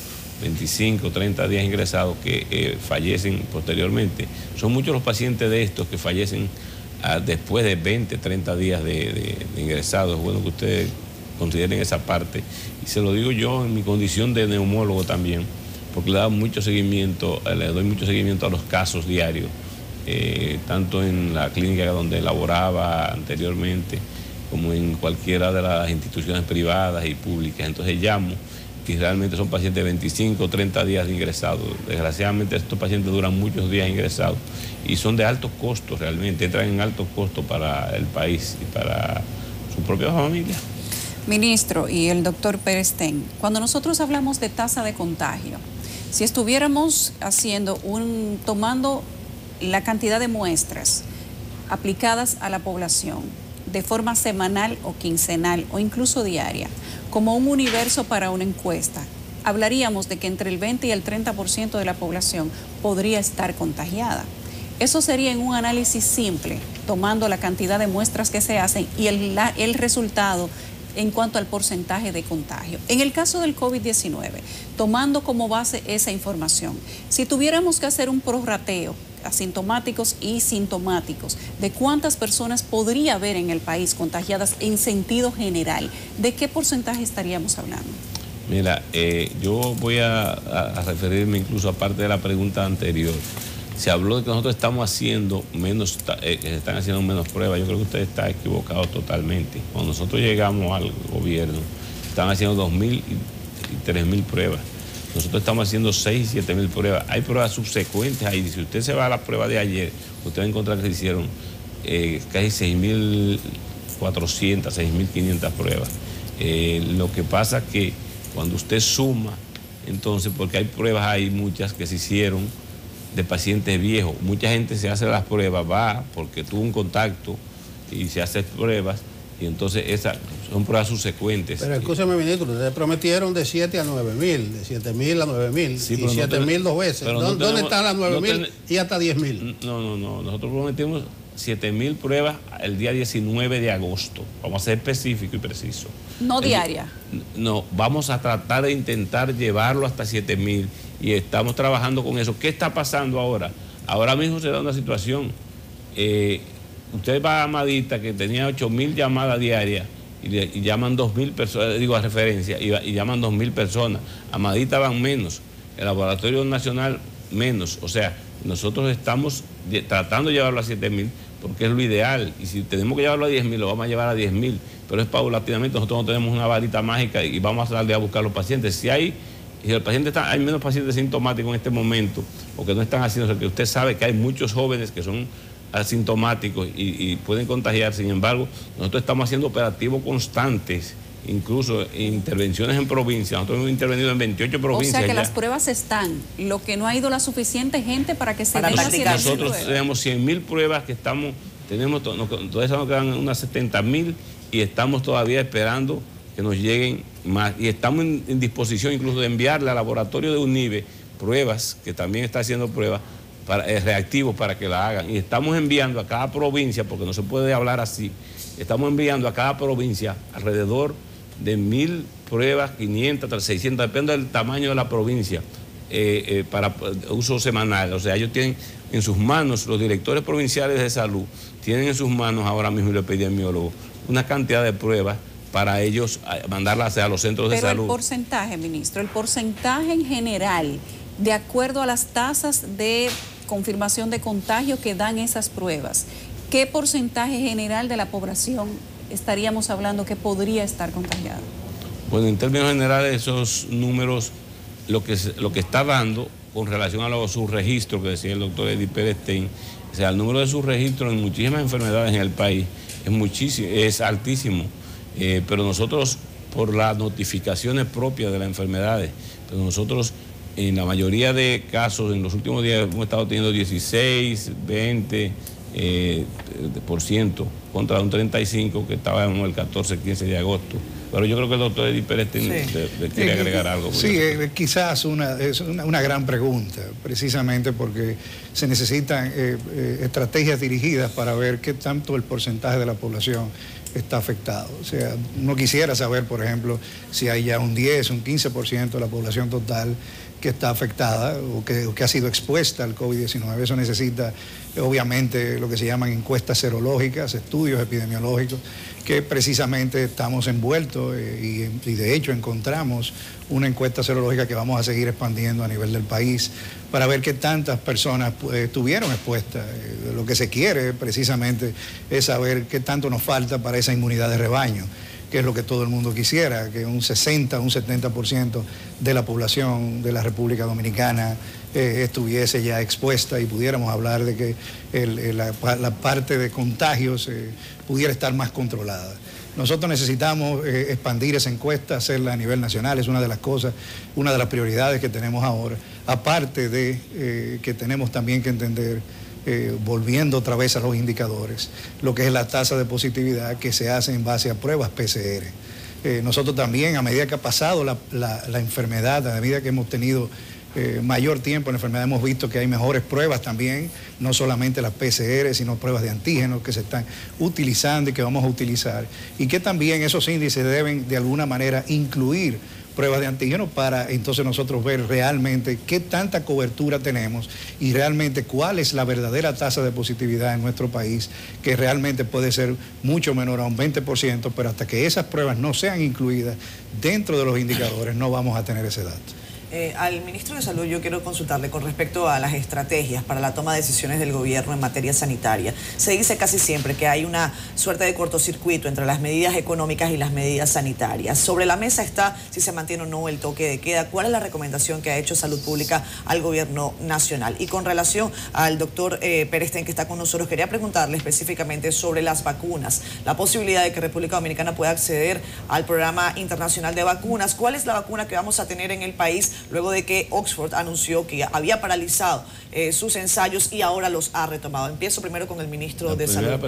25, 30 días ingresados, que fallecen posteriormente. Son muchos los pacientes de estos que fallecen después de 20, 30 días de ingresados. Es bueno que ustedes consideren esa parte. Y se lo digo yo en mi condición de neumólogo también, porque le doy mucho seguimiento a los casos diarios. Tanto en la clínica donde laboraba anteriormente como en cualquiera de las instituciones privadas y públicas. Entonces llamo y realmente son pacientes de 25 o 30 días de ingresados. Desgraciadamente estos pacientes duran muchos días ingresados y son de altos costos, realmente entran en altos costos para el país y para su propia familia. Ministro y el doctor Pérez Ten, cuando nosotros hablamos de tasa de contagio, si estuviéramos tomando la cantidad de muestras aplicadas a la población de forma semanal o quincenal o incluso diaria, como un universo para una encuesta, hablaríamos de que entre el 20 y el 30% de la población podría estar contagiada. Eso sería en un análisis simple, tomando la cantidad de muestras que se hacen y el resultado en cuanto al porcentaje de contagio. En el caso del COVID-19, tomando como base esa información, si tuviéramos que hacer un prorrateo, asintomáticos y sintomáticos, de cuántas personas podría haber en el país contagiadas en sentido general, ¿de qué porcentaje estaríamos hablando? Mira, yo voy a referirme incluso aparte de la pregunta anterior. Se habló de que nosotros estamos haciendo menos, que se están haciendo menos pruebas. Yo creo que usted está equivocado totalmente. Cuando nosotros llegamos al gobierno, están haciendo 2.000 y 3.000 pruebas. Nosotros estamos haciendo 6 y 7.000 pruebas. Hay pruebas subsecuentes ahí. Si usted se va a la prueba de ayer, usted va a encontrar que se hicieron casi 6.400, 6.500 pruebas. Lo que pasa es que cuando usted suma, entonces, porque hay pruebas ahí, muchas que se hicieron de pacientes viejos. Mucha gente se hace las pruebas, va porque tuvo un contacto y se hace pruebas, y entonces esas son pruebas subsecuentes. Pero escúcheme, ministro, ustedes prometieron de 7 a 9.000, de 7.000 a 9.000, sí, y 7.000 dos veces. ¿Dónde están las 9.000 y hasta 10.000? No, nosotros prometimos 7.000 pruebas el día 19 de agosto. Vamos a ser específico y preciso. No diaria. No, vamos a tratar de intentar llevarlo hasta 7.000 y estamos trabajando con eso. ¿Qué está pasando ahora? Ahora mismo se da una situación. Usted va a Amadita, que tenía 8.000 llamadas diarias y llaman 2.000 personas, digo a referencia, y llaman 2.000 personas. Amadita van menos, el Laboratorio Nacional menos. O sea, nosotros estamos tratando de llevarlo a 7.000 porque es lo ideal, y si tenemos que llevarlo a 10.000, lo vamos a llevar a 10.000, pero es paulatinamente. Nosotros no tenemos una varita mágica y vamos a darle a buscar los pacientes. Si el paciente hay menos pacientes sintomáticos en este momento, porque no están haciendo, que usted sabe que hay muchos jóvenes que son asintomáticos y pueden contagiar. Sin embargo, nosotros estamos haciendo operativos constantes, incluso intervenciones en provincias. Nosotros hemos intervenido en 28 provincias. O sea que ya. Las pruebas están, lo que no ha ido la suficiente gente para que se venga haciendo. Nosotros tenemos 100.000 pruebas que todavía nos quedan unas 70.000 y estamos todavía esperando que nos lleguen más. Y estamos en disposición incluso de enviarle al laboratorio de UNIBE pruebas, que también está haciendo pruebas reactivos para que la hagan. Y estamos enviando a cada provincia, porque no se puede hablar así, estamos enviando a cada provincia alrededor de 1.000 pruebas, 500, 600, depende del tamaño de la provincia, para uso semanal. O sea, ellos tienen en sus manos, los directores provinciales de salud, tienen en sus manos ahora mismo, el epidemiólogo, una cantidad de pruebas para ellos mandarlas a los centros de salud. Pero el porcentaje, ministro, el porcentaje en general, de acuerdo a las tasas de confirmación de contagio que dan esas pruebas, ¿qué porcentaje general de la población estaríamos hablando que podría estar contagiada? Bueno, en términos generales, esos números, lo que está dando con relación a los subregistros que decía el doctor Eddie Pérez-Stein, o sea, el número de subregistros en muchísimas enfermedades en el país es altísimo, pero nosotros, por las notificaciones propias de las enfermedades, pero nosotros en la mayoría de casos, en los últimos días hemos estado teniendo 16, 20% contra un 35% que estábamos el 14, 15 de agosto. Pero yo creo que el doctor Eddie Pérez quiere agregar algo. Sí, quizás es una gran pregunta, precisamente porque se necesitan estrategias dirigidas para ver qué tanto el porcentaje de la población está afectado. O sea, uno quisiera saber, por ejemplo, si hay ya un 10, un 15% de la población total que está afectada o que ha sido expuesta al COVID-19. Eso necesita, obviamente, lo que se llaman encuestas serológicas, estudios epidemiológicos, que precisamente estamos envueltos y de hecho encontramos una encuesta serológica que vamos a seguir expandiendo a nivel del país para ver qué tantas personas estuvieron expuestas. Lo que se quiere precisamente es saber qué tanto nos falta para esa inmunidad de rebaño, que es lo que todo el mundo quisiera, que un 60, un 70% de la población de la República Dominicana estuviese ya expuesta y pudiéramos hablar de que la parte de contagios pudiera estar más controlada. Nosotros necesitamos expandir esa encuesta, hacerla a nivel nacional, es una de las cosas, una de las prioridades que tenemos ahora, aparte de que tenemos también que entender volviendo otra vez a los indicadores, lo que es la tasa de positividad que se hace en base a pruebas PCR. Nosotros también, a medida que ha pasado la enfermedad, a medida que hemos tenido mayor tiempo en la enfermedad, hemos visto que hay mejores pruebas también, no solamente las PCR, sino pruebas de antígenos que se están utilizando y que vamos a utilizar, y que también esos índices deben de alguna manera incluir pruebas de antígenos para entonces nosotros ver realmente qué tanta cobertura tenemos y realmente cuál es la verdadera tasa de positividad en nuestro país, que realmente puede ser mucho menor a un 20%, pero hasta que esas pruebas no sean incluidas dentro de los indicadores no vamos a tener ese dato. Al ministro de Salud yo quiero consultarle con respecto a las estrategias para la toma de decisiones del gobierno en materia sanitaria. Se dice casi siempre que hay una suerte de cortocircuito entre las medidas económicas y las medidas sanitarias. Sobre la mesa está si se mantiene o no el toque de queda. ¿Cuál es la recomendación que ha hecho Salud Pública al gobierno nacional? Y con relación al doctor Perestén, que está con nosotros, quería preguntarle específicamente sobre las vacunas, la posibilidad de que República Dominicana pueda acceder al programa internacional de vacunas. ¿Cuál es la vacuna que vamos a tener en el país luego de que Oxford anunció que había paralizado sus ensayos y ahora los ha retomado? Empiezo primero con el ministro de Salud. La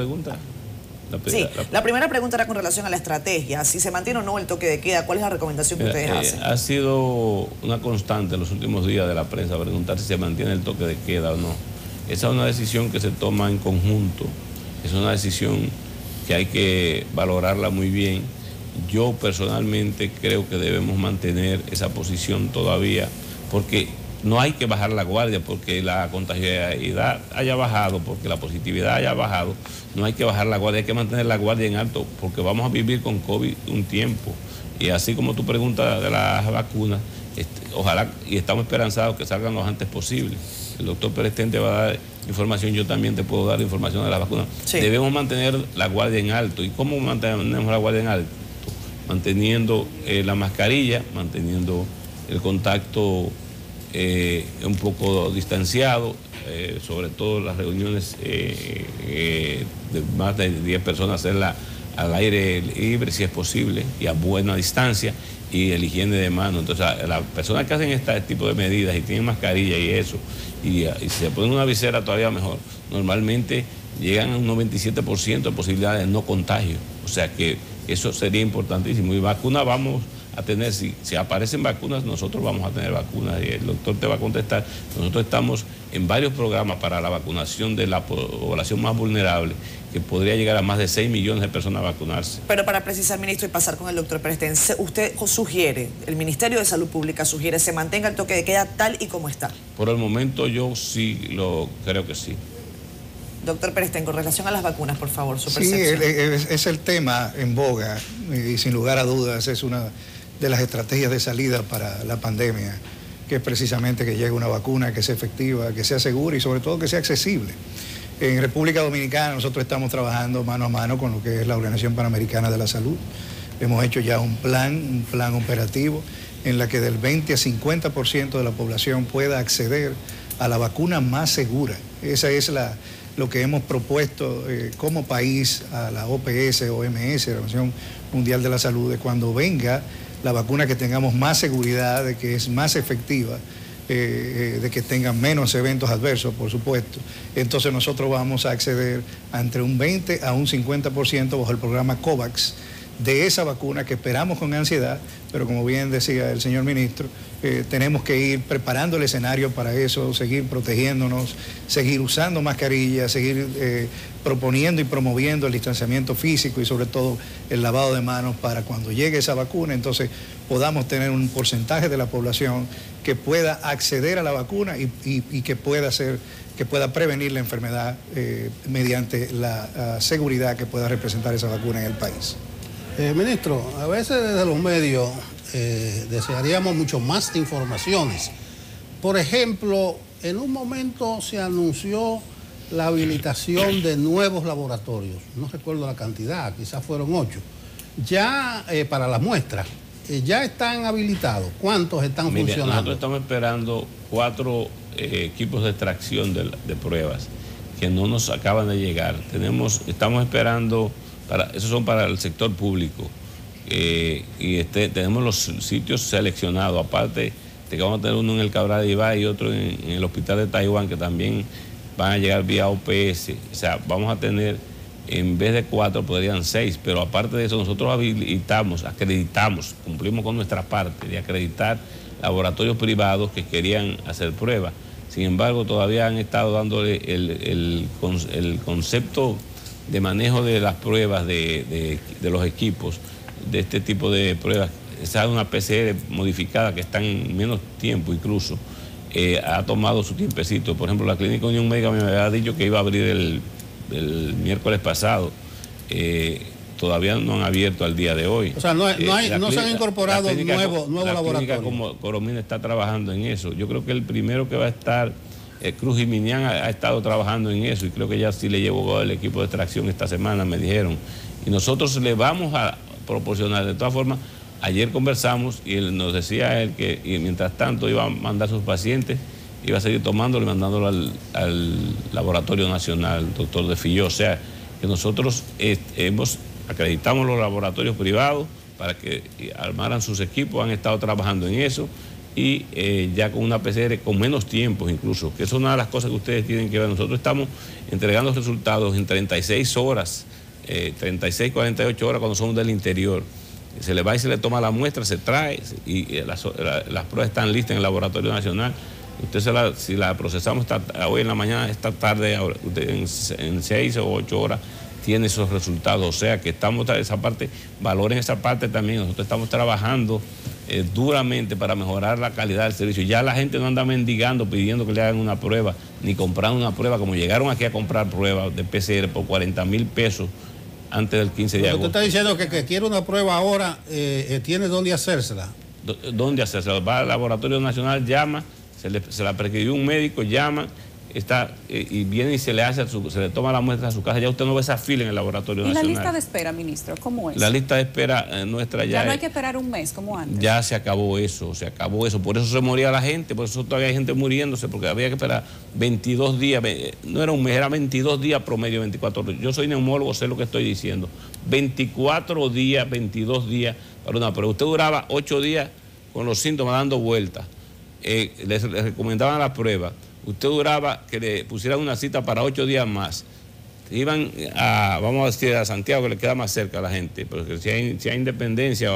primera pregunta era con relación a la estrategia, si se mantiene o no el toque de queda, ¿cuál es la recomendación que ustedes hacen? Ha sido una constante en los últimos días de la prensa preguntar si se mantiene el toque de queda o no. Esa es una decisión que se toma en conjunto, es una decisión que hay que valorarla muy bien. Yo personalmente creo que debemos mantener esa posición todavía, porque no hay que bajar la guardia, porque la contagiosidad haya bajado, porque la positividad haya bajado, no hay que bajar la guardia, hay que mantener la guardia en alto, porque vamos a vivir con COVID un tiempo. Y así como tú preguntas de las vacunas, ojalá, y estamos esperanzados que salgan lo antes posible. El doctor Perestén te va a dar información, yo también te puedo dar información de las vacunas. Sí. Debemos mantener la guardia en alto. ¿Y cómo mantenemos la guardia en alto? Manteniendo la mascarilla, manteniendo el contacto un poco distanciado, sobre todo las reuniones de más de 10 personas, hacerla al aire libre si es posible y a buena distancia, y el higiene de manos. Entonces, las personas que hacen este tipo de medidas y tienen mascarilla y eso, y se ponen una visera todavía mejor, normalmente llegan a un 97% de posibilidades de no contagio. O sea que eso sería importantísimo. Y vacunas vamos a tener, si aparecen vacunas, nosotros vamos a tener vacunas. Y el doctor te va a contestar. Nosotros estamos en varios programas para la vacunación de la población más vulnerable, que podría llegar a más de 6 millones de personas a vacunarse. Pero para precisar, ministro, y pasar con el doctor Perestén, usted sugiere, el Ministerio de Salud Pública sugiere, se mantenga el toque de queda tal y como está. Por el momento yo sí creo que sí. Doctor Perestén, con relación a las vacunas, por favor, su percepción. Sí, es el tema en boga y sin lugar a dudas es una de las estrategias de salida para la pandemia, que es precisamente que llegue una vacuna que sea efectiva, que sea segura y sobre todo que sea accesible. En República Dominicana nosotros estamos trabajando mano a mano con lo que es la Organización Panamericana de la Salud. Hemos hecho ya un plan operativo en la que del 20 a 50% de la población pueda acceder a la vacuna más segura. Esa es lo que hemos propuesto como país a la OPS, OMS, la Organización Mundial de la Salud, de cuando venga la vacuna que tengamos más seguridad, de que es más efectiva, de que tenga menos eventos adversos, por supuesto. Entonces nosotros vamos a acceder entre un 20 a un 50% bajo el programa COVAX de esa vacuna que esperamos con ansiedad, pero como bien decía el señor ministro, tenemos que ir preparando el escenario para eso, seguir protegiéndonos, seguir usando mascarillas, seguir proponiendo y promoviendo el distanciamiento físico y sobre todo el lavado de manos para cuando llegue esa vacuna, entonces podamos tener un porcentaje de la población que pueda acceder a la vacuna y que pueda prevenir la enfermedad mediante la seguridad que pueda representar esa vacuna en el país. Ministro, a veces desde los medios desearíamos mucho más informaciones. Por ejemplo, en un momento se anunció la habilitación de nuevos laboratorios. No recuerdo la cantidad, quizás fueron 8. Ya para la muestra, ya están habilitados. ¿Cuántos están funcionando? Nosotros estamos esperando 4 equipos de extracción de pruebas que no nos acaban de llegar. Estamos esperando... esos son para el sector público tenemos los sitios seleccionados, aparte de que vamos a tener uno en el Cabral de Ibá y otro en el Hospital de Taiwán, que también van a llegar vía OPS, o sea, vamos a tener, en vez de 4, podrían 6, pero aparte de eso, nosotros acreditamos, cumplimos con nuestra parte de acreditar laboratorios privados que querían hacer pruebas. Sin embargo, todavía han estado dándole el concepto de manejo de las pruebas de los equipos, de este tipo de pruebas. Esa es una PCR modificada que está en menos tiempo incluso. Ha tomado su tiempecito. Por ejemplo, la Clínica Unión Médica me había dicho que iba a abrir el miércoles pasado. Todavía no han abierto al día de hoy. O sea, no se han incorporado nuevos laboratorios. La clínica como Coromina está trabajando en eso. Yo creo que el primero que va a estar, Cruz Jiminián ha estado trabajando en eso y creo que ya sí le llevó el equipo de extracción esta semana, me dijeron. Y nosotros le vamos a proporcionar. De todas formas, ayer conversamos y él nos decía él que y mientras tanto iba a mandar a sus pacientes, iba a seguir tomándolo y mandándolo al Laboratorio Nacional, doctor de Filló. O sea, que nosotros acreditamos los laboratorios privados para que armaran sus equipos, han estado trabajando en eso y ya con una PCR con menos tiempos incluso, que es una de las cosas que ustedes tienen que ver. Nosotros estamos entregando resultados en 36 horas, 36, 48 horas cuando son del interior. Se le va y se le toma la muestra, se trae y las pruebas están listas en el Laboratorio Nacional. Si la procesamos hoy en la mañana, esta tarde, en 6 o 8 horas, tiene esos resultados. O sea que estamos esa parte, valoren esa parte también. Nosotros estamos trabajando duramente para mejorar la calidad del servicio. Ya la gente no anda mendigando, pidiendo que le hagan una prueba, ni comprando una prueba, como llegaron aquí a comprar pruebas de PCR por 40,000 pesos antes del 15 de agosto. Usted está diciendo que quiere una prueba ahora, ¿tiene dónde hacérsela? ¿Dónde hacérsela? Va al Laboratorio Nacional, llama, se la prescribió un médico, llama, y viene y se le toma la muestra a su casa. Ya usted no ve esa fila en el Laboratorio Nacional. ¿Y la lista de espera, ministro? ¿Cómo es? La lista de espera nuestra ya... Ya no hay que esperar un mes como antes. Ya se acabó eso. Por eso se moría la gente, por eso todavía hay gente muriéndose, porque había que esperar 22 días, no era un mes, era 22 días promedio, 24 días. Yo soy neumólogo, sé lo que estoy diciendo. 24 días, 22 días para una prueba. Usted duraba 8 días con los síntomas dando vueltas. Les recomendaban la prueba. Usted duraba que le pusieran una cita para 8 días más. Iban vamos a decir, a Santiago, que le queda más cerca a la gente, porque si hay Independencia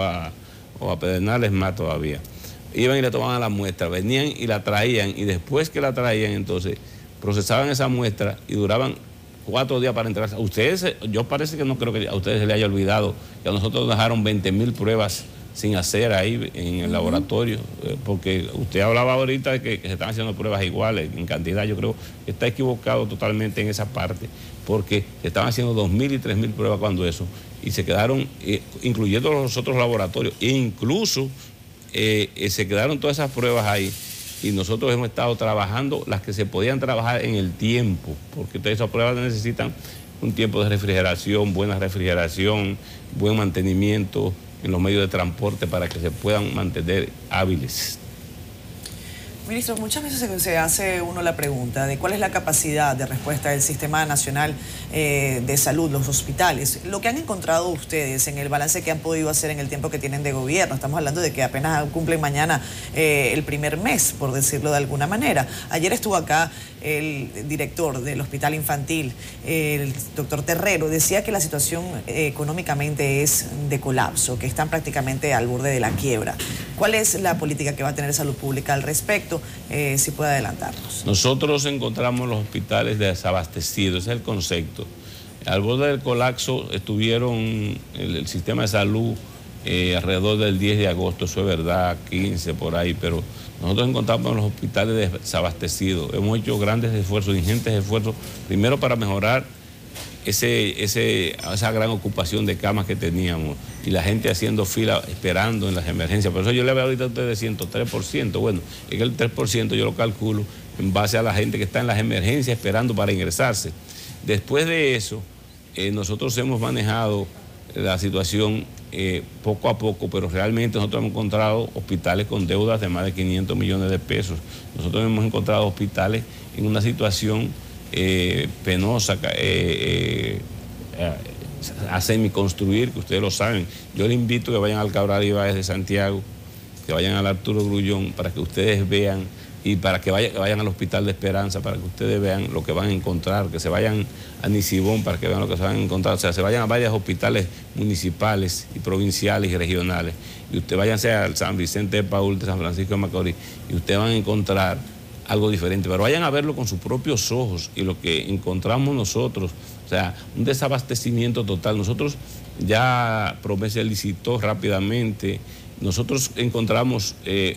o a Pedernales más todavía. Iban y le tomaban la muestra, venían y la traían, y después que la traían, entonces, procesaban esa muestra y duraban 4 días para entregarse. Yo parece que no creo que a ustedes se les haya olvidado que a nosotros nos dejaron 20,000 pruebas sin hacer ahí en el laboratorio, porque usted hablaba ahorita de que se están haciendo pruebas iguales en cantidad. Yo creo que está equivocado totalmente en esa parte, porque se estaban haciendo 2,000 y 3,000 pruebas cuando eso, y se quedaron, incluyendo los otros laboratorios, e incluso se quedaron todas esas pruebas ahí, y nosotros hemos estado trabajando las que se podían trabajar en el tiempo, porque todas esas pruebas necesitan un tiempo de refrigeración, buena refrigeración, buen mantenimiento en los medios de transporte para que se puedan mantener hábiles. Ministro, muchas veces se hace uno la pregunta de cuál es la capacidad de respuesta del Sistema Nacional de Salud, los hospitales. Lo que han encontrado ustedes en el balance que han podido hacer en el tiempo que tienen de gobierno, estamos hablando de que apenas cumplen mañana el primer mes, por decirlo de alguna manera. Ayer estuvo acá el director del Hospital Infantil, el doctor Terrero, decía que la situación económicamente es de colapso, que están prácticamente al borde de la quiebra. ¿Cuál es la política que va a tener Salud Pública al respecto? Si puede adelantarnos. Nosotros encontramos los hospitales desabastecidos, ese es el concepto. Al borde del colapso estuvieron el sistema de salud alrededor del 10 de agosto, eso es verdad, 15 por ahí, pero nosotros encontramos los hospitales desabastecidos. Hemos hecho grandes esfuerzos, ingentes esfuerzos, primero para mejorar esa gran ocupación de camas que teníamos y la gente haciendo fila esperando en las emergencias. Por eso yo le veo ahorita a ustedes 103%. Bueno, es que el 3% yo lo calculo en base a la gente que está en las emergencias esperando para ingresarse. Después de eso, nosotros hemos manejado la situación poco a poco, pero realmente nosotros hemos encontrado hospitales con deudas de más de 500 millones de pesos. Nosotros hemos encontrado hospitales en una situación penosa, a semiconstruir, que ustedes lo saben. Yo les invito a que vayan al Cabral Ibáez de Santiago, que vayan al Arturo Grullón, para que ustedes vean y para que vayan al Hospital de Esperanza, para que ustedes vean lo que van a encontrar, que se vayan a Nisibón para que vean lo que se van a encontrar, o sea, se vayan a varios hospitales municipales y provinciales y regionales, y ustedes váyanse al San Vicente de Paúl, de San Francisco de Macorís, y ustedes van a encontrar algo diferente, pero vayan a verlo con sus propios ojos, y lo que encontramos nosotros, o sea, un desabastecimiento total. Nosotros ya Promesa licitó rápidamente, nosotros encontramos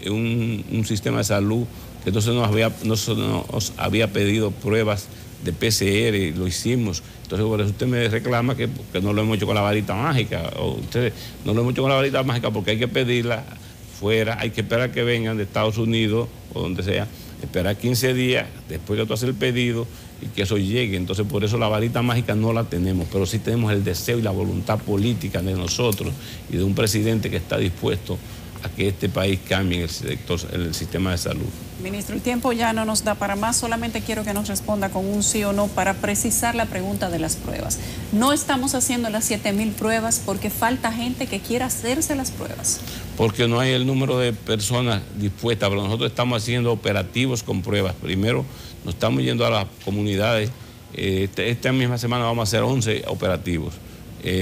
un sistema de salud que entonces nos había pedido pruebas de PCR, lo hicimos. Entonces por eso usted me reclama que no lo hemos hecho con la varita mágica, o ustedes no lo hemos hecho con la varita mágica porque hay que pedirla fuera, hay que esperar que vengan de Estados Unidos o donde sea, esperar 15 días después que tú haces el pedido y que eso llegue. Entonces por eso la varita mágica no la tenemos, pero sí tenemos el deseo y la voluntad política de nosotros y de un presidente que está dispuesto a que este país cambie en el sistema de salud. Ministro, el tiempo ya no nos da para más, solamente quiero que nos responda con un sí o no para precisar la pregunta de las pruebas. No estamos haciendo las 7.000 pruebas porque falta gente que quiera hacerse las pruebas. Porque no hay el número de personas dispuestas, pero nosotros estamos haciendo operativos con pruebas. Primero nos estamos yendo a las comunidades, esta misma semana vamos a hacer 11 operativos.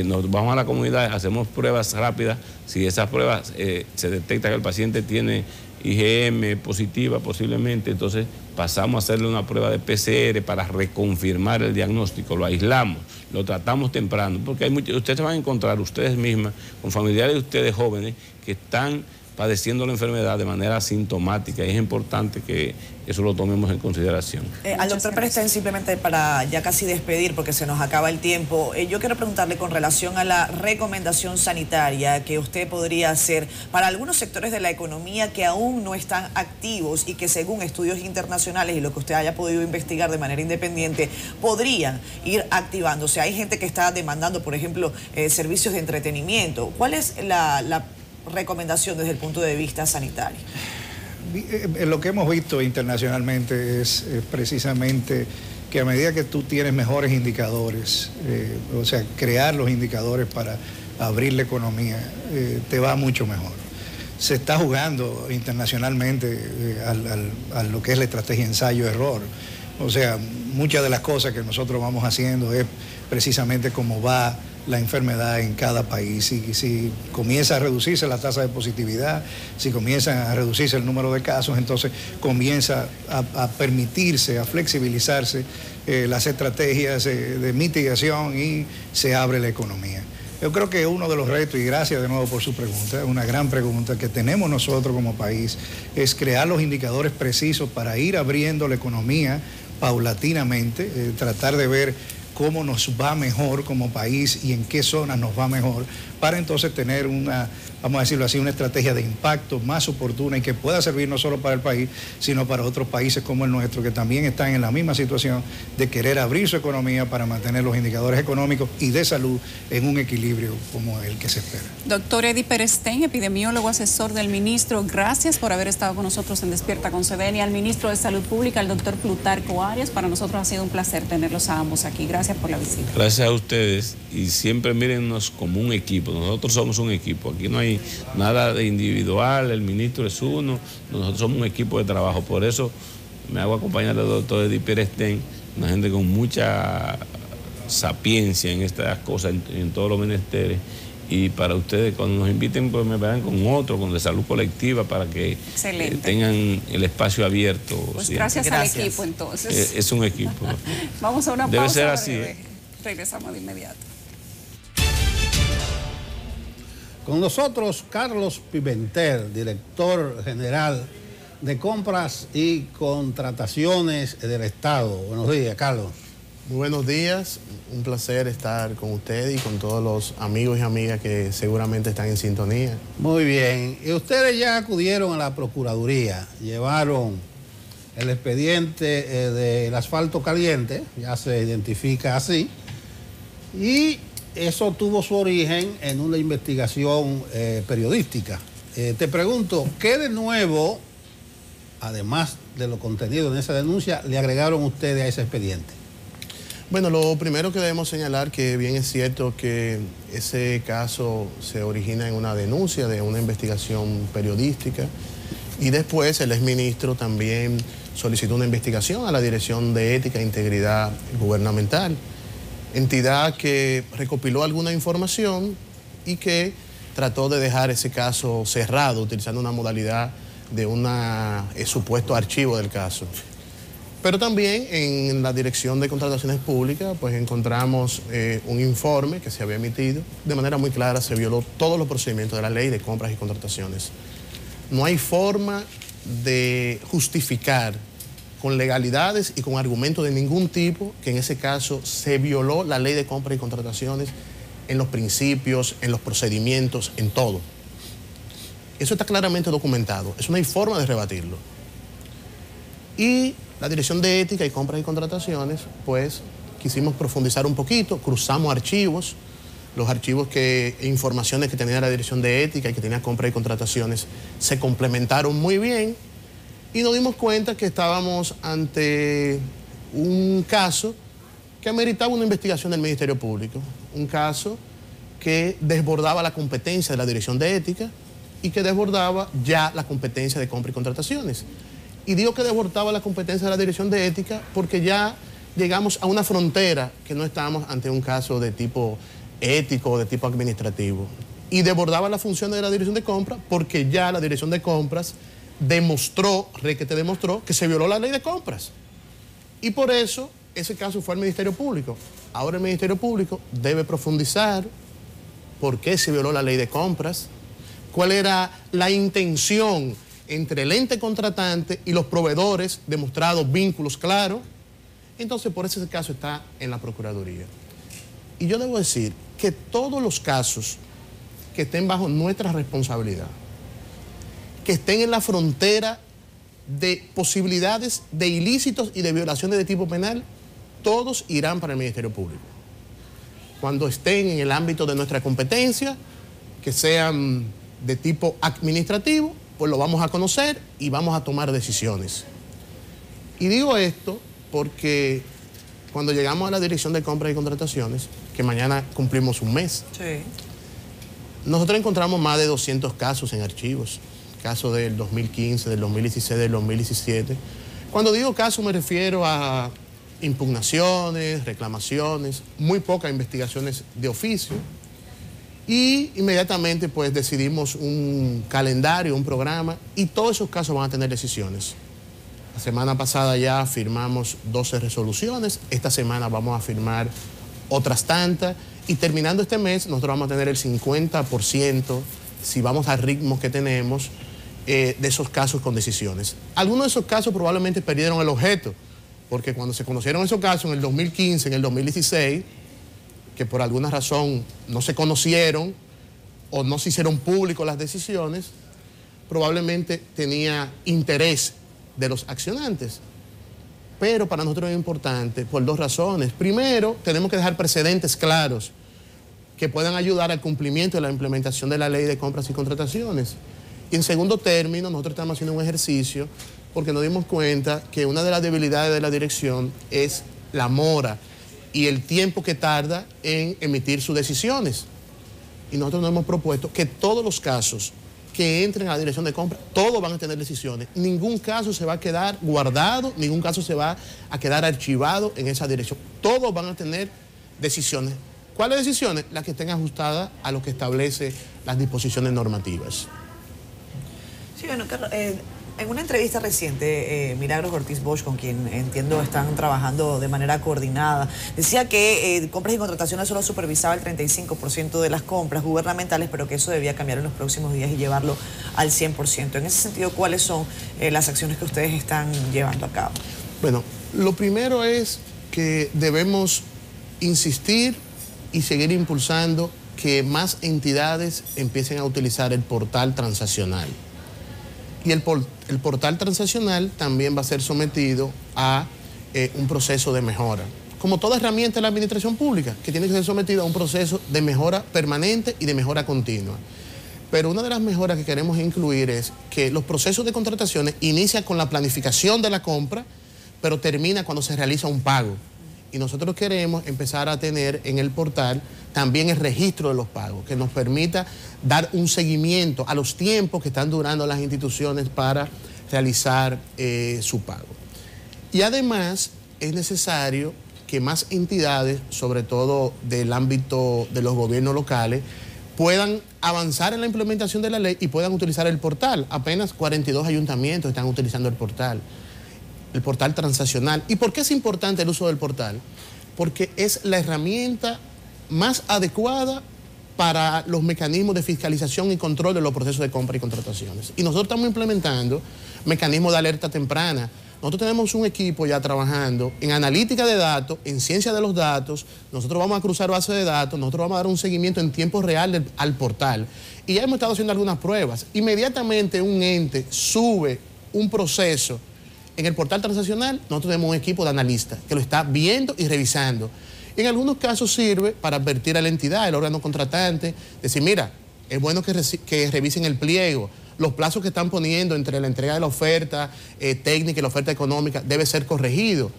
Nos vamos a la comunidad, hacemos pruebas rápidas. Si esas pruebas se detecta que el paciente tiene IgM positiva posiblemente, entonces pasamos a hacerle una prueba de PCR para reconfirmar el diagnóstico, lo aislamos, lo tratamos temprano, porque hay ustedes se van a encontrar ustedes mismas con familiares de ustedes jóvenes que están padeciendo la enfermedad de manera asintomática, y es importante que eso lo tomemos en consideración. Al doctor Peresten, simplemente para ya casi despedir, porque se nos acaba el tiempo, yo quiero preguntarle con relación a la recomendación sanitaria que usted podría hacer para algunos sectores de la economía que aún no están activos y que según estudios internacionales y lo que usted haya podido investigar de manera independiente, podrían ir activándose. Hay gente que está demandando, por ejemplo, servicios de entretenimiento. ¿Cuál es la recomendación desde el punto de vista sanitario? Lo que hemos visto internacionalmente es precisamente que a medida que tú tienes mejores indicadores, o sea, crear los indicadores para abrir la economía, te va mucho mejor. Se está jugando internacionalmente a lo que es la estrategia ensayo-error. O sea, muchas de las cosas que nosotros vamos haciendo es precisamente cómo va la enfermedad en cada país. Si comienza a reducirse la tasa de positividad, si comienza a reducirse el número de casos, entonces comienza a permitirse, a flexibilizarse las estrategias de mitigación y se abre la economía. Yo creo que uno de los retos, y gracias de nuevo por su pregunta, una gran pregunta que tenemos nosotros como país, es crear los indicadores precisos para ir abriendo la economía paulatinamente, tratar de ver cómo nos va mejor como país y en qué zonas nos va mejor, para entonces tener una, vamos a decirlo así, una estrategia de impacto más oportuna y que pueda servir no solo para el país, sino para otros países como el nuestro, que también están en la misma situación de querer abrir su economía para mantener los indicadores económicos y de salud en un equilibrio como el que se espera. Doctor Eddie Peresten, epidemiólogo asesor del ministro, gracias por haber estado con nosotros en Despierta con CDN, y al ministro de Salud Pública, el doctor Plutarco Arias. Para nosotros ha sido un placer tenerlos a ambos aquí. Gracias por la visita. Gracias a ustedes, y siempre mírennos como un equipo. Nosotros somos un equipo, aquí no hay nada de individual, el ministro es uno, nosotros somos un equipo de trabajo. Por eso me hago acompañar del doctor Eddie Peresten, una gente con mucha sapiencia en estas cosas, en todos los menesteres. Y para ustedes, cuando nos inviten, pues me verán con otro, con de salud colectiva, para que tengan el espacio abierto. Pues gracias al equipo, entonces. Es un equipo. Vamos a una pausa. Debe ser así. Regresamos de inmediato. Con nosotros, Carlos Pimentel, director general de compras y contrataciones del Estado. Buenos días, Carlos. Muy buenos días, un placer estar con usted y con todos los amigos y amigas que seguramente están en sintonía. Muy bien, y ustedes ya acudieron a la Procuraduría, llevaron el expediente del asfalto caliente, ya se identifica así, y eso tuvo su origen en una investigación periodística. Te pregunto, ¿qué de nuevo, además de lo contenido en esa denuncia, le agregaron ustedes a ese expediente? Bueno, lo primero que debemos señalar, que bien es cierto que ese caso se origina en una denuncia de una investigación periodística Y después el exministro también solicitó una investigación a la Dirección de Ética e Integridad Gubernamental, entidad que recopiló alguna información y que trató de dejar ese caso cerrado utilizando una modalidad de un supuesto archivo del caso. Pero también en la Dirección de Contrataciones Públicas pues encontramos un informe que se había emitido. De manera muy clara se violó todos los procedimientos de la Ley de Compras y Contrataciones. No hay forma de justificar con legalidades y con argumentos de ningún tipo que en ese caso se violó la Ley de Compras y Contrataciones en los principios, en los procedimientos, en todo. Eso está claramente documentado. Eso no hay forma de rebatirlo. Y la Dirección de Ética y Compras y Contrataciones, pues quisimos profundizar un poquito, cruzamos archivos, los archivos e informaciones que tenía la Dirección de Ética y que tenía Compras y Contrataciones se complementaron muy bien y nos dimos cuenta que estábamos ante un caso que ameritaba una investigación del Ministerio Público, un caso que desbordaba la competencia de la Dirección de Ética y que desbordaba ya la competencia de Compras y Contrataciones. Y digo que desbordaba la competencia de la Dirección de Ética porque ya llegamos a una frontera que no estábamos ante un caso de tipo ético o de tipo administrativo. Y desbordaba la función de la Dirección de Compras porque ya la Dirección de Compras demostró que se violó la Ley de Compras. Y por eso ese caso fue al Ministerio Público. Ahora el Ministerio Público debe profundizar por qué se violó la Ley de Compras, cuál era la intención entre el ente contratante y los proveedores, demostrados vínculos claros. Entonces, por eso ese caso está en la Procuraduría. Y yo debo decir que todos los casos que estén bajo nuestra responsabilidad, que estén en la frontera de posibilidades de ilícitos y de violaciones de tipo penal, todos irán para el Ministerio Público. Cuando estén en el ámbito de nuestra competencia, que sean de tipo administrativo, pues lo vamos a conocer y vamos a tomar decisiones. Y digo esto porque cuando llegamos a la Dirección de Compras y Contrataciones, que mañana cumplimos un mes, sí, nosotros encontramos más de 200 casos en archivos, casos del 2015, del 2016, del 2017. Cuando digo casos me refiero a impugnaciones, reclamaciones, muy pocas investigaciones de oficio. Y inmediatamente pues decidimos un calendario, un programa, y todos esos casos van a tener decisiones. La semana pasada ya firmamos 12 resoluciones, esta semana vamos a firmar otras tantas, y terminando este mes nosotros vamos a tener el 50%, si vamos al ritmo que tenemos, de esos casos con decisiones. Algunos de esos casos probablemente perdieron el objeto, porque cuando se conocieron esos casos en el 2015, en el 2016, que por alguna razón no se conocieron o no se hicieron públicos las decisiones, probablemente tenía interés de los accionantes. Pero para nosotros es importante por dos razones. Primero, tenemos que dejar precedentes claros que puedan ayudar al cumplimiento de la implementación de la Ley de Compras y Contrataciones. Y en segundo término, nosotros estamos haciendo un ejercicio porque nos dimos cuenta que una de las debilidades de la dirección es la mora y el tiempo que tarda en emitir sus decisiones. Y nosotros nos hemos propuesto que todos los casos que entren a la Dirección de Compras, todos van a tener decisiones. Ningún caso se va a quedar guardado, ningún caso se va a quedar archivado en esa dirección. Todos van a tener decisiones. ¿Cuáles decisiones? Las que estén ajustadas a lo que establece las disposiciones normativas. Sí, bueno, Carlos, en una entrevista reciente, Milagros Ortiz Bosch, con quien entiendo están trabajando de manera coordinada, decía que Compras y Contrataciones solo supervisaba el 35% de las compras gubernamentales, pero que eso debía cambiar en los próximos días y llevarlo al 100%. En ese sentido, ¿cuáles son las acciones que ustedes están llevando a cabo? Bueno, lo primero es que debemos insistir y seguir impulsando que más entidades empiecen a utilizar el portal transaccional. Y el portal transaccional también va a ser sometido a un proceso de mejora. Como toda herramienta de la administración pública, que tiene que ser sometido a un proceso de mejora permanente y de mejora continua. Pero una de las mejoras que queremos incluir es que los procesos de contrataciones inician con la planificación de la compra, pero termina cuando se realiza un pago. Y nosotros queremos empezar a tener en el portal también el registro de los pagos, que nos permita dar un seguimiento a los tiempos que están durando las instituciones para realizar su pago. Y además es necesario que más entidades, sobre todo del ámbito de los gobiernos locales, puedan avanzar en la implementación de la ley y puedan utilizar el portal. Apenas 42 ayuntamientos están utilizando el portal transaccional. ¿Y por qué es importante el uso del portal? Porque es la herramienta más adecuada para los mecanismos de fiscalización y control de los procesos de compra y contrataciones. Y nosotros estamos implementando mecanismos de alerta temprana. Nosotros tenemos un equipo ya trabajando en analítica de datos, en ciencia de los datos. Nosotros vamos a cruzar bases de datos, nosotros vamos a dar un seguimiento en tiempo real al portal. Y ya hemos estado haciendo algunas pruebas. Inmediatamente un ente sube un proceso en el portal transaccional, nosotros tenemos un equipo de analistas que lo está viendo y revisando. En algunos casos sirve para advertir a la entidad, el órgano contratante, decir, mira, es bueno que revisen el pliego, los plazos que están poniendo entre la entrega de la oferta técnica y la oferta económica debe ser corregido.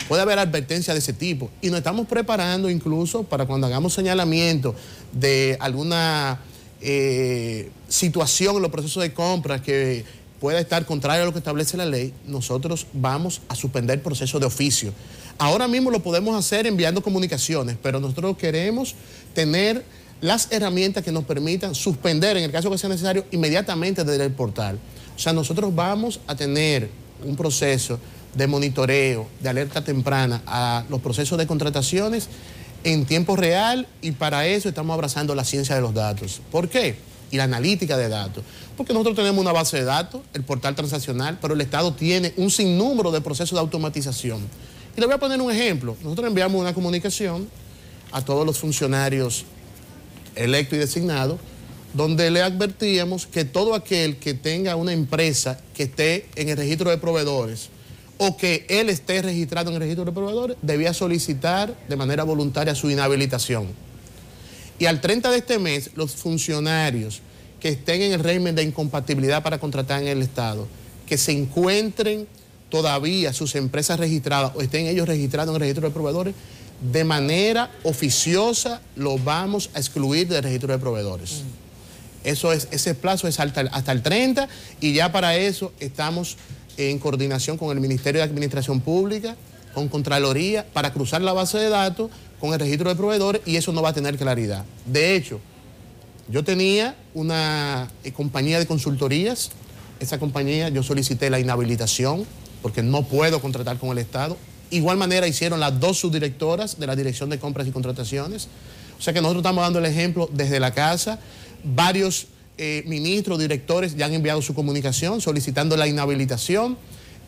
Puede haber advertencias de ese tipo. Y nos estamos preparando incluso para cuando hagamos señalamiento de alguna situación en los procesos de compra que pueda estar contrario a lo que establece la ley, nosotros vamos a suspender procesos de oficio. Ahora mismo lo podemos hacer enviando comunicaciones, pero nosotros queremos tener las herramientas que nos permitan suspender, en el caso que sea necesario, inmediatamente desde el portal. O sea, nosotros vamos a tener un proceso de monitoreo, de alerta temprana a los procesos de contrataciones en tiempo real, y para eso estamos abrazando la ciencia de los datos. ¿Por qué? Y la analítica de datos. Porque nosotros tenemos una base de datos, el portal transaccional, pero el Estado tiene un sinnúmero de procesos de automatización. Y le voy a poner un ejemplo. Nosotros enviamos una comunicación a todos los funcionarios electos y designados, donde le advertíamos que todo aquel que tenga una empresa que esté en el registro de proveedores o que él esté registrado en el registro de proveedores, debía solicitar de manera voluntaria su inhabilitación. Y al 30 de este mes, los funcionarios que estén en el régimen de incompatibilidad para contratar en el Estado, que se encuentren todavía sus empresas registradas o estén ellos registrados en el registro de proveedores, de manera oficiosa lo vamos a excluir del registro de proveedores. Ese plazo es hasta el 30, y ya para eso estamos en coordinación con el Ministerio de Administración Pública, con Contraloría, para cruzar la base de datos con el registro de proveedores, y eso no va a tener claridad. De hecho, yo tenía una compañía de consultorías. Esa compañía yo solicité la inhabilitación porque no puedo contratar con el Estado. Igual manera hicieron las dos subdirectoras de la Dirección de Compras y Contrataciones. O sea que nosotros estamos dando el ejemplo desde la casa. Varios ministros, directores ya han enviado su comunicación solicitando la inhabilitación,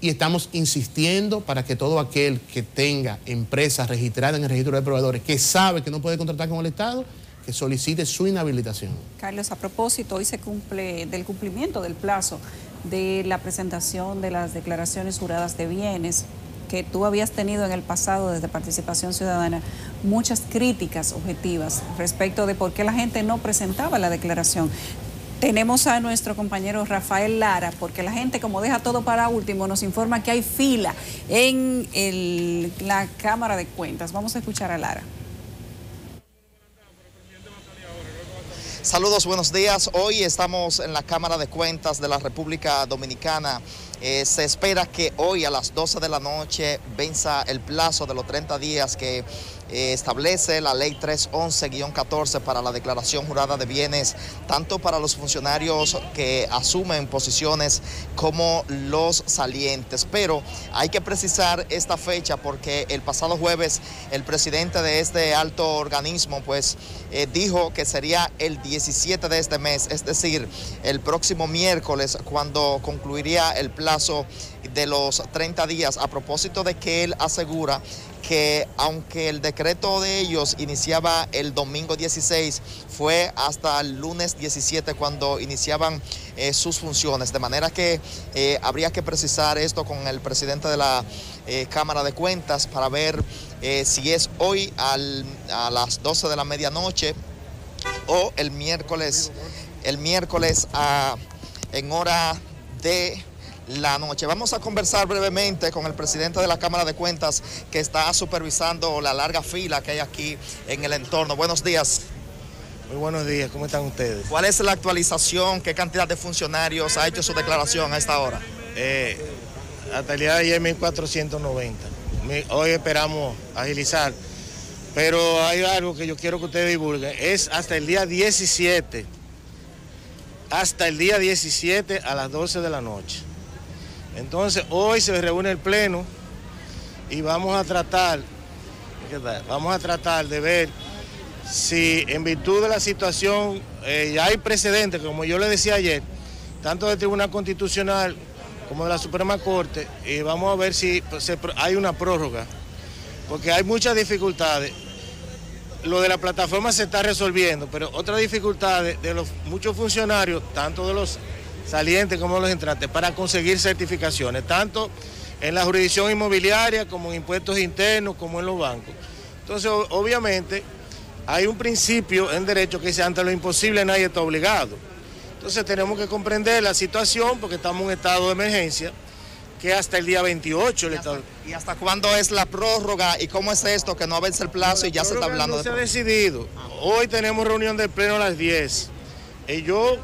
y estamos insistiendo para que todo aquel que tenga empresas registradas en el registro de proveedores, que sabe que no puede contratar con el Estado, que solicite su inhabilitación. Carlos, a propósito, hoy se cumple del cumplimiento del plazo de la presentación de las declaraciones juradas de bienes, que tú habías tenido en el pasado desde Participación Ciudadana muchas críticas objetivas respecto de por qué la gente no presentaba la declaración. Tenemos a nuestro compañero Rafael Lara, porque la gente, como deja todo para último, nos informa que hay fila en la Cámara de Cuentas. Vamos a escuchar a Lara. Saludos, buenos días. Hoy estamos en la Cámara de Cuentas de la República Dominicana. Se espera que hoy a las 12 de la noche venza el plazo de los 30 días que establece la Ley 311-14 para la declaración jurada de bienes, tanto para los funcionarios que asumen posiciones como los salientes. Pero hay que precisar esta fecha porque el pasado jueves el presidente de este alto organismo dijo que sería el 17 de este mes, es decir, el próximo miércoles, cuando concluiría el plazo de los 30 días, a propósito de que él asegura que aunque el decreto de ellos iniciaba el domingo 16, fue hasta el lunes 17 cuando iniciaban sus funciones, de manera que habría que precisar esto con el presidente de la Cámara de Cuentas para ver si es hoy a las 12 de la medianoche o el miércoles en hora de la noche. Vamos a conversar brevemente con el presidente de la Cámara de Cuentas que está supervisando la larga fila que hay aquí en el entorno. Buenos días. Muy buenos días, ¿cómo están ustedes? ¿Cuál es la actualización? ¿Qué cantidad de funcionarios ha hecho su declaración a esta hora? Hasta el día de ayer 1.490. Hoy esperamos agilizar, pero hay algo que yo quiero que ustedes divulguen. Es hasta el día 17. Hasta el día 17 a las 12 de la noche. Entonces, hoy se reúne el Pleno y vamos a tratar de ver si en virtud de la situación ya hay precedentes, como yo le decía ayer, tanto del Tribunal Constitucional como de la Suprema Corte, y vamos a ver si hay una prórroga, porque hay muchas dificultades. Lo de la plataforma se está resolviendo, pero otras dificultades de los muchos funcionarios, tanto de los salientes como de los entrantes, para conseguir certificaciones, tanto en la jurisdicción inmobiliaria como en impuestos internos, como en los bancos. Entonces, obviamente, hay un principio en derecho que dice, ante lo imposible nadie está obligado. Entonces tenemos que comprender la situación porque estamos en un estado de emergencia que hasta el día 28 el estado... ¿Y hasta cuándo es la prórroga y cómo es esto que no vence el plazo y ya se está hablando no se ha decidido. Hoy tenemos reunión del Pleno a las 10. Y yo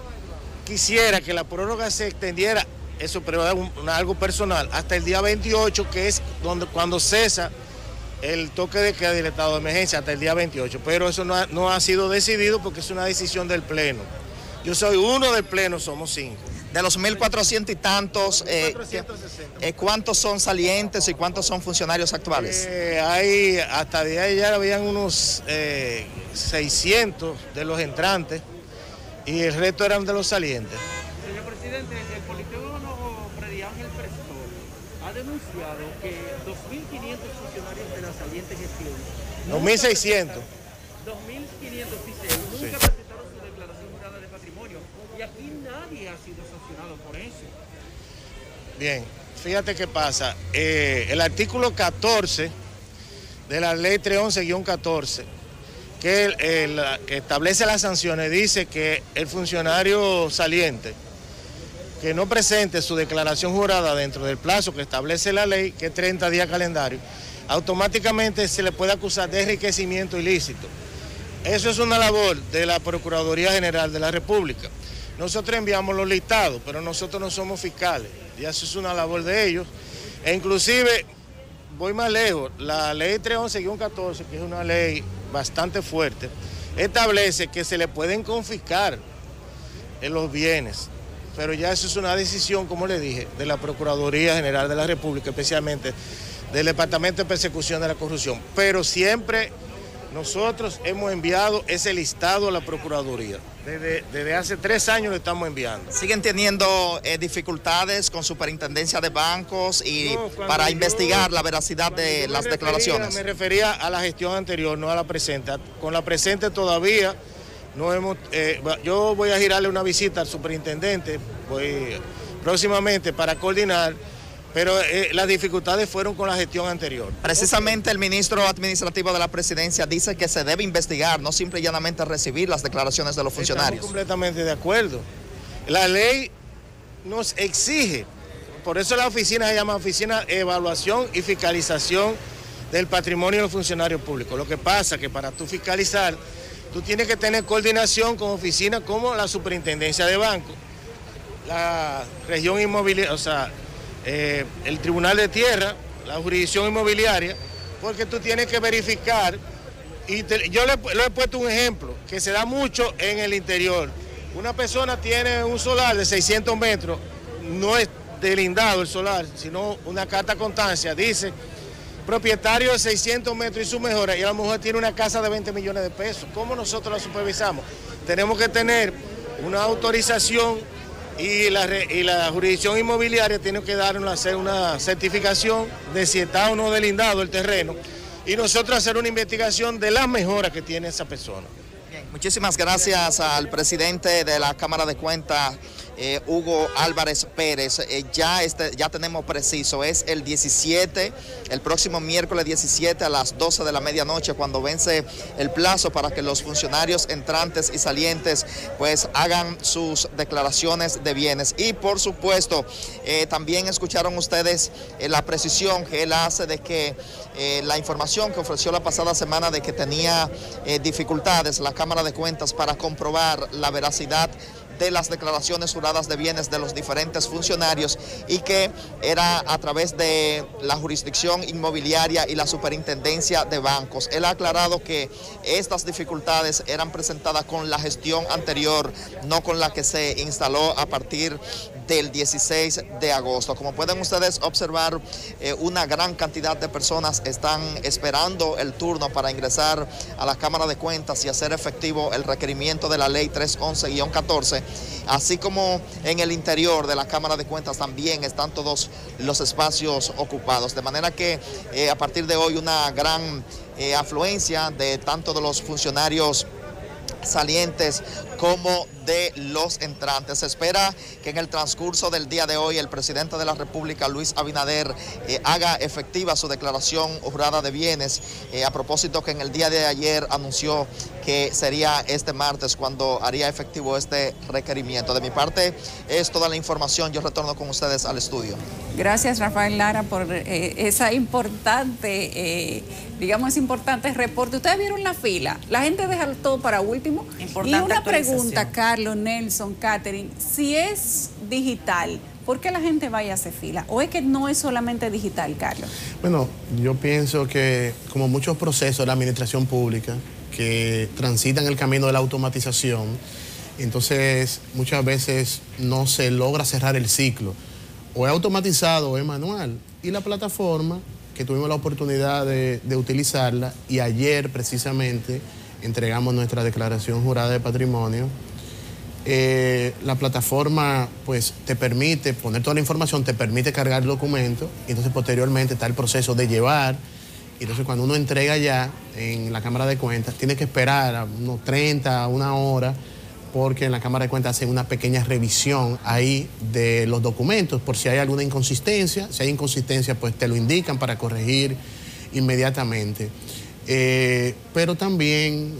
quisiera que la prórroga se extendiera, eso pero es algo personal, hasta el día 28, que es cuando cesa el toque de queda del estado de emergencia, hasta el día 28. Pero eso no ha sido decidido porque es una decisión del Pleno. Yo soy uno del Pleno, somos 5. De los 1.400 y tantos, ¿cuántos son salientes y cuántos son funcionarios actuales? Hasta de ayer habían unos 600 de los entrantes y el resto eran de los salientes. Señor presidente, el politólogo Freddy Ángel Prestor ha denunciado que 2.500 funcionarios de la saliente gestión... 2.600. 2.500 dice, nunca presentaron su declaración jurada de patrimonio y aquí nadie ha sido sancionado por eso. Bien, fíjate qué pasa. El artículo 14 de la ley 311-14, que establece las sanciones, dice que el funcionario saliente que no presente su declaración jurada dentro del plazo que establece la ley, que es 30 días calendario, automáticamente se le puede acusar de enriquecimiento ilícito. Eso es una labor de la Procuraduría General de la República. Nosotros enviamos los listados, pero nosotros no somos fiscales, y eso es una labor de ellos. E inclusive, voy más lejos, la ley 311-14, que es una ley bastante fuerte, establece que se le pueden confiscar los bienes, pero ya eso es una decisión, como le dije, de la Procuraduría General de la República, especialmente del Departamento de Persecución de la Corrupción. Pero siempre nosotros hemos enviado ese listado a la Procuraduría. Desde hace 3 años lo estamos enviando. ¿Siguen teniendo dificultades con superintendencia de bancos y para investigar la veracidad de las declaraciones? Me refería a la gestión anterior, no a la presente. Con la presente todavía no hemos... yo voy a girarle una visita al superintendente próximamente para coordinar, pero las dificultades fueron con la gestión anterior. Precisamente el ministro administrativo de la presidencia dice que se debe investigar, no simple y llanamente recibir las declaraciones de los funcionarios. Estamos completamente de acuerdo. La ley nos exige, por eso la oficina se llama Oficina de Evaluación y Fiscalización del Patrimonio de los Funcionarios Públicos. Lo que pasa es que para tú fiscalizar, tú tienes que tener coordinación con oficinas como la Superintendencia de Bancos, la región inmobiliaria, o sea, el Tribunal de Tierra, la jurisdicción inmobiliaria, porque tú tienes que verificar, y yo le he puesto un ejemplo, que se da mucho en el interior. Una persona tiene un solar de 600 metros, no es delindado el solar, sino una carta constancia, dice, propietario de 600 metros y su mejora, y a lo mejor tiene una casa de 20 millones de pesos. ¿Cómo nosotros la supervisamos? Tenemos que tener una autorización y la jurisdicción inmobiliaria tiene que hacer una certificación de si está o no delindado el terreno y nosotros hacer una investigación de las mejoras que tiene esa persona. Bien, muchísimas gracias al presidente de la Cámara de Cuentas Hugo Álvarez Pérez. Ya tenemos preciso, es el 17, el próximo miércoles 17 a las 12 de la medianoche, cuando vence el plazo para que los funcionarios entrantes y salientes pues hagan sus declaraciones de bienes. Y por supuesto, también escucharon ustedes la precisión que él hace de que la información que ofreció la pasada semana de que tenía dificultades la Cámara de Cuentas para comprobar la veracidad de las declaraciones juradas de bienes de los diferentes funcionarios, y que era a través de la jurisdicción inmobiliaria y la superintendencia de bancos. Él ha aclarado que estas dificultades eran presentadas con la gestión anterior, no con la que se instaló a partir del 16 de agosto. Como pueden ustedes observar, una gran cantidad de personas están esperando el turno para ingresar a la Cámara de Cuentas y hacer efectivo el requerimiento de la ley 311-14, así como en el interior de la Cámara de Cuentas también están todos los espacios ocupados, de manera que a partir de hoy una gran afluencia de tanto de los funcionarios salientes como de los entrantes. Se espera que en el transcurso del día de hoy el presidente de la República, Luis Abinader, haga efectiva su declaración jurada de bienes, a propósito que en el día de ayer anunció que sería este martes cuando haría efectivo este requerimiento. De mi parte es toda la información. Yo retorno con ustedes al estudio. Gracias, Rafael Lara, por esa importante, importante reporte. Ustedes vieron la fila, la gente deja todo para último. Importante y una actualización. pregunta, Carlos, Nelson, Catherine, si es digital, ¿por qué la gente vaya a hacer fila? ¿O es que no es solamente digital, Carlos? Bueno, yo pienso que como muchos procesos de la administración pública que transitan el camino de la automatización, entonces muchas veces no se logra cerrar el ciclo. O es automatizado o es manual. Y la plataforma, que tuvimos la oportunidad de utilizarla, y ayer precisamente entregamos nuestra declaración jurada de patrimonio, la plataforma pues te permite poner toda la información, te permite cargar el documento, y entonces posteriormente está el proceso de llevar. Y entonces cuando uno entrega ya en la Cámara de Cuentas, tiene que esperar unos 30, una hora, porque en la Cámara de Cuentas hacen una pequeña revisión ahí de los documentos por si hay alguna inconsistencia. Si hay inconsistencia, pues te lo indican para corregir inmediatamente. Pero también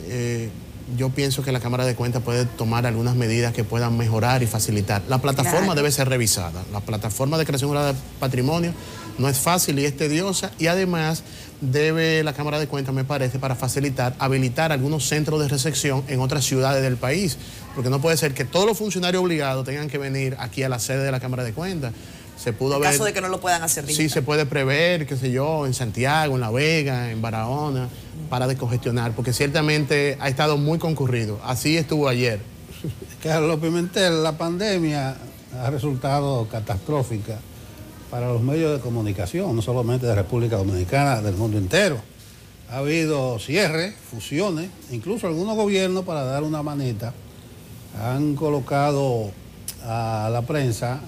yo pienso que la Cámara de Cuentas puede tomar algunas medidas que puedan mejorar y facilitar. La plataforma debe ser revisada. La plataforma de creación jurada de patrimonio no es fácil y es tediosa, y además debe la Cámara de Cuentas, me parece, para facilitar, habilitar algunos centros de recepción en otras ciudades del país, porque no puede ser que todos los funcionarios obligados tengan que venir aquí a la sede de la Cámara de Cuentas. Se pudo En haber, caso de que no lo puedan hacer digital. Sí, se puede prever, qué sé yo, en Santiago, en La Vega, en Barahona, para descongestionar, porque ciertamente ha estado muy concurrido. Así estuvo ayer. Carlos Pimentel, la pandemia ha resultado catastrófica para los medios de comunicación, no solamente de República Dominicana, del mundo entero. Ha habido cierres, fusiones, incluso algunos gobiernos, para dar una manita, han colocado a la prensa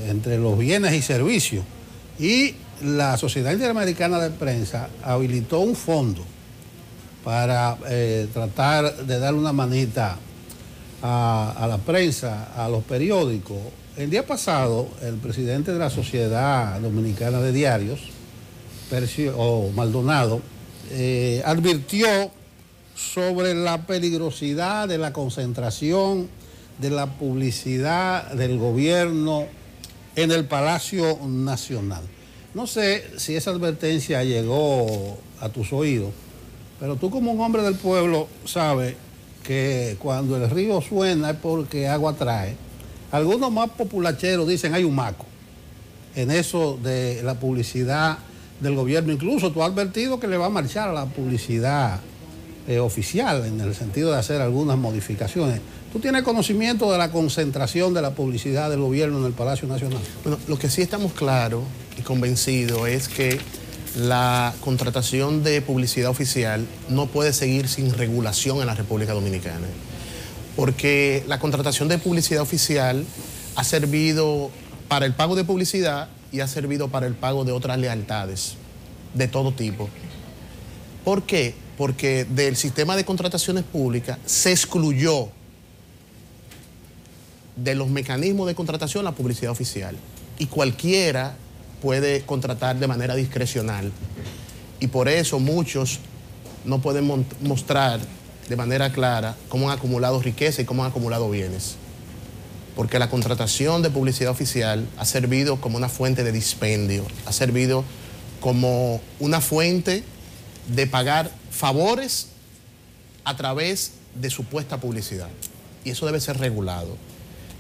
entre los bienes y servicios, y la Sociedad Interamericana de Prensa habilitó un fondo para tratar de dar una manita a la prensa, a los periódicos. El día pasado, el presidente de la Sociedad Dominicana de Diarios, Percio Maldonado, advirtió sobre la peligrosidad de la concentración de la publicidad del gobierno en el Palacio Nacional. No sé si esa advertencia llegó a tus oídos, pero tú, como un hombre del pueblo, sabes que cuando el río suena es porque agua trae. Algunos más populacheros dicen hay un maco en eso de la publicidad del gobierno. Incluso tú has advertido que le va a marchar a la publicidad oficial, en el sentido de hacer algunas modificaciones. ¿Tú tienes conocimiento de la concentración de la publicidad del gobierno en el Palacio Nacional? Bueno, lo que sí estamos claros y convencidos es que la contratación de publicidad oficial no puede seguir sin regulación en la República Dominicana, porque la contratación de publicidad oficial ha servido para el pago de publicidad y ha servido para el pago de otras lealtades de todo tipo. ¿Por qué? Porque del sistema de contrataciones públicas se excluyó de los mecanismos de contratación la publicidad oficial. Y cualquiera puede contratar de manera discrecional. Y por eso muchos no pueden mostrar de manera clara cómo han acumulado riqueza y cómo han acumulado bienes. Porque la contratación de publicidad oficial ha servido como una fuente de dispendio, ha servido como una fuente de pagar favores a través de supuesta publicidad. Y eso debe ser regulado.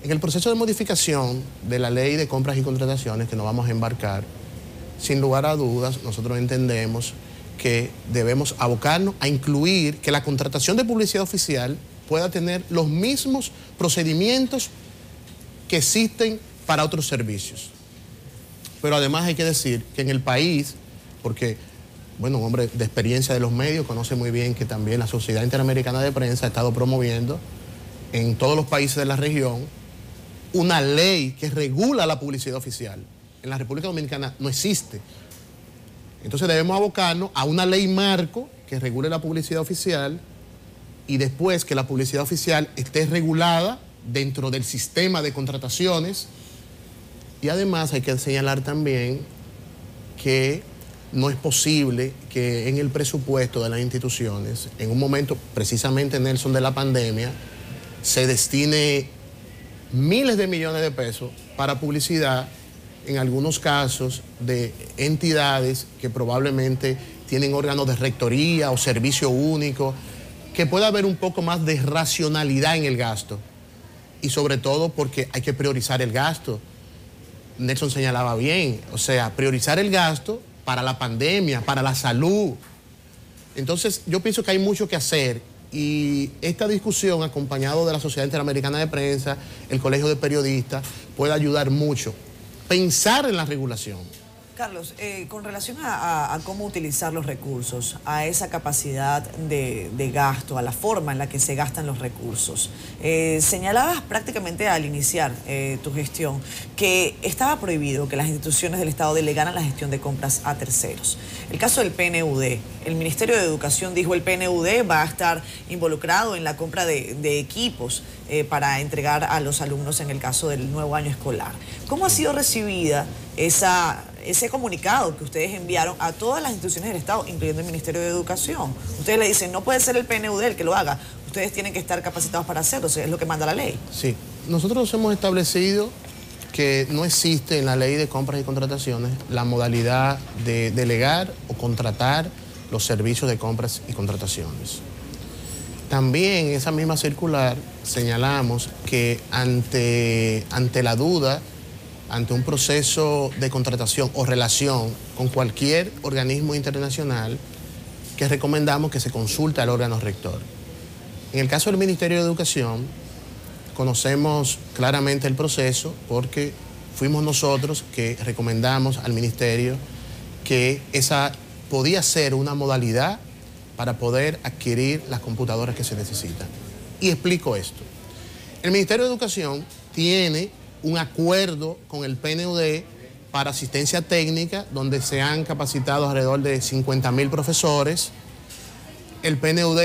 En el proceso de modificación de la ley de compras y contrataciones que nos vamos a embarcar, sin lugar a dudas, nosotros entendemos que debemos abocarnos a incluir que la contratación de publicidad oficial pueda tener los mismos procedimientos que existen para otros servicios. Pero además hay que decir que en el país, porque, bueno, un hombre de experiencia de los medios conoce muy bien que también la Sociedad Interamericana de Prensa ha estado promoviendo en todos los países de la región una ley que regula la publicidad oficial. En la República Dominicana no existe. Entonces debemos abocarnos a una ley marco que regule la publicidad oficial y después que la publicidad oficial esté regulada dentro del sistema de contrataciones. Y además hay que señalar también que no es posible que en el presupuesto de las instituciones, en un momento precisamente, Nelson, de la pandemia, se destine miles de millones de pesos para publicidad, en algunos casos de entidades que probablemente tienen órganos de rectoría o servicio único, que pueda haber un poco más de racionalidad en el gasto. Y sobre todo porque hay que priorizar el gasto. Nelson señalaba bien, o sea, priorizar el gasto para la pandemia, para la salud. Entonces, yo pienso que hay mucho que hacer y esta discusión, acompañado de la Sociedad Interamericana de Prensa, el Colegio de Periodistas, puede ayudar mucho. Pensar en la regulación. Carlos, con relación a cómo utilizar los recursos, a esa capacidad de gasto, a la forma en la que se gastan los recursos, señalabas prácticamente al iniciar tu gestión que estaba prohibido que las instituciones del Estado delegaran la gestión de compras a terceros. El caso del PNUD, el Ministerio de Educación dijo el PNUD va a estar involucrado en la compra de equipos para entregar a los alumnos en el caso del nuevo año escolar. ¿Cómo ha sido recibida ese comunicado que ustedes enviaron a todas las instituciones del Estado, incluyendo el Ministerio de Educación? Ustedes le dicen, no puede ser el PNUD el que lo haga, ustedes tienen que estar capacitados para hacerlo, es lo que manda la ley. Sí, nosotros hemos establecido que no existe en la ley de compras y contrataciones la modalidad de delegar o contratar los servicios de compras y contrataciones. También en esa misma circular señalamos que ante la duda, ante un proceso de contratación o relación con cualquier organismo internacional, que recomendamos que se consulte al órgano rector. En el caso del Ministerio de Educación, conocemos claramente el proceso porque fuimos nosotros que recomendamos al Ministerio que esa podía ser una modalidad para poder adquirir las computadoras que se necesitan. Y explico esto. El Ministerio de Educación tiene un acuerdo con el PNUD para asistencia técnica, donde se han capacitado alrededor de 50.000 profesores. El PNUD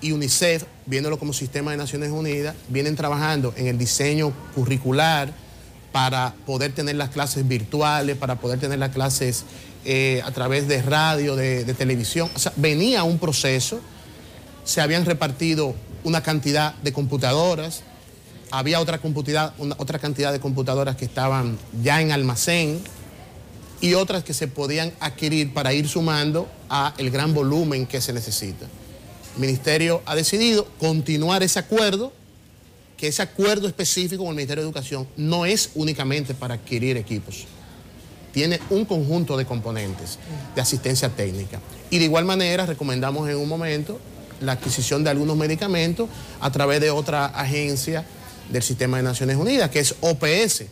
y UNICEF, viéndolo como sistema de Naciones Unidas, vienen trabajando en el diseño curricular para poder tener las clases virtuales, para poder tener las clases a través de radio, de televisión. O sea, venía un proceso, se habían repartido una cantidad de computadoras, había otra cantidad de computadoras que estaban ya en almacén y otras que se podían adquirir para ir sumando a el gran volumen que se necesita. El Ministerio ha decidido continuar ese acuerdo, que ese acuerdo específico con el Ministerio de Educación no es únicamente para adquirir equipos. Tiene un conjunto de componentes de asistencia técnica. Y de igual manera recomendamos en un momento la adquisición de algunos medicamentos a través de otra agencia del sistema de Naciones Unidas, que es OPS.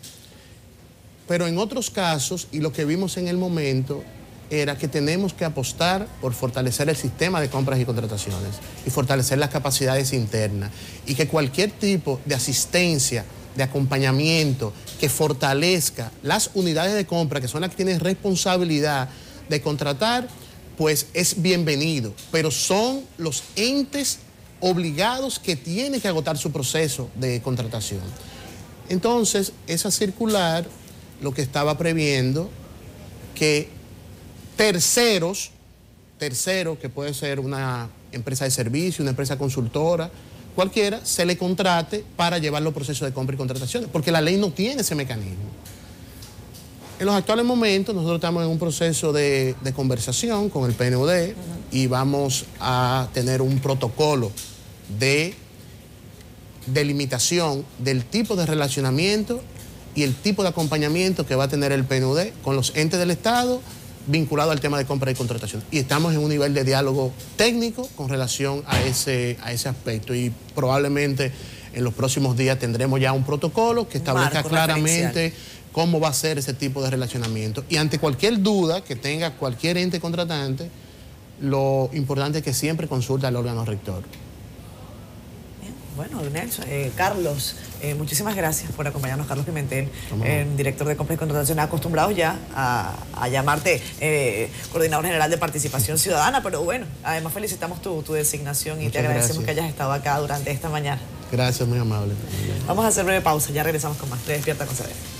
Pero en otros casos, y lo que vimos en el momento, era que tenemos que apostar por fortalecer el sistema de compras y contrataciones y fortalecer las capacidades internas y que cualquier tipo de asistencia, de acompañamiento que fortalezca las unidades de compra, que son las que tienen responsabilidad de contratar, pues es bienvenido, pero son los entes obligados que tienen que agotar su proceso de contratación. Entonces, esa circular lo que estaba previendo que terceros, que puede ser una empresa de servicio, una empresa consultora, cualquiera, se le contrate para llevar los procesos de compra y contrataciones, porque la ley no tiene ese mecanismo. En los actuales momentos nosotros estamos en un proceso de conversación con el PNUD y vamos a tener un protocolo de delimitación del tipo de relacionamiento y el tipo de acompañamiento que va a tener el PNUD con los entes del Estado vinculado al tema de compra y contratación. Y estamos en un nivel de diálogo técnico con relación a ese aspecto y probablemente en los próximos días tendremos ya un protocolo que establezca claramente cómo va a ser ese tipo de relacionamiento. Y ante cualquier duda que tenga cualquier ente contratante, lo importante es que siempre consulte al órgano rector. Bueno, Nelson, Carlos, muchísimas gracias por acompañarnos, Carlos Pimentel, director de compras y contratación. Acostumbrados ya a llamarte coordinador general de participación ciudadana, pero bueno, además felicitamos tu designación y te agradecemos que hayas estado acá durante esta mañana. Gracias, muy amable. Vamos a hacer breve pausa, ya regresamos con más. Te Despierta con CDN.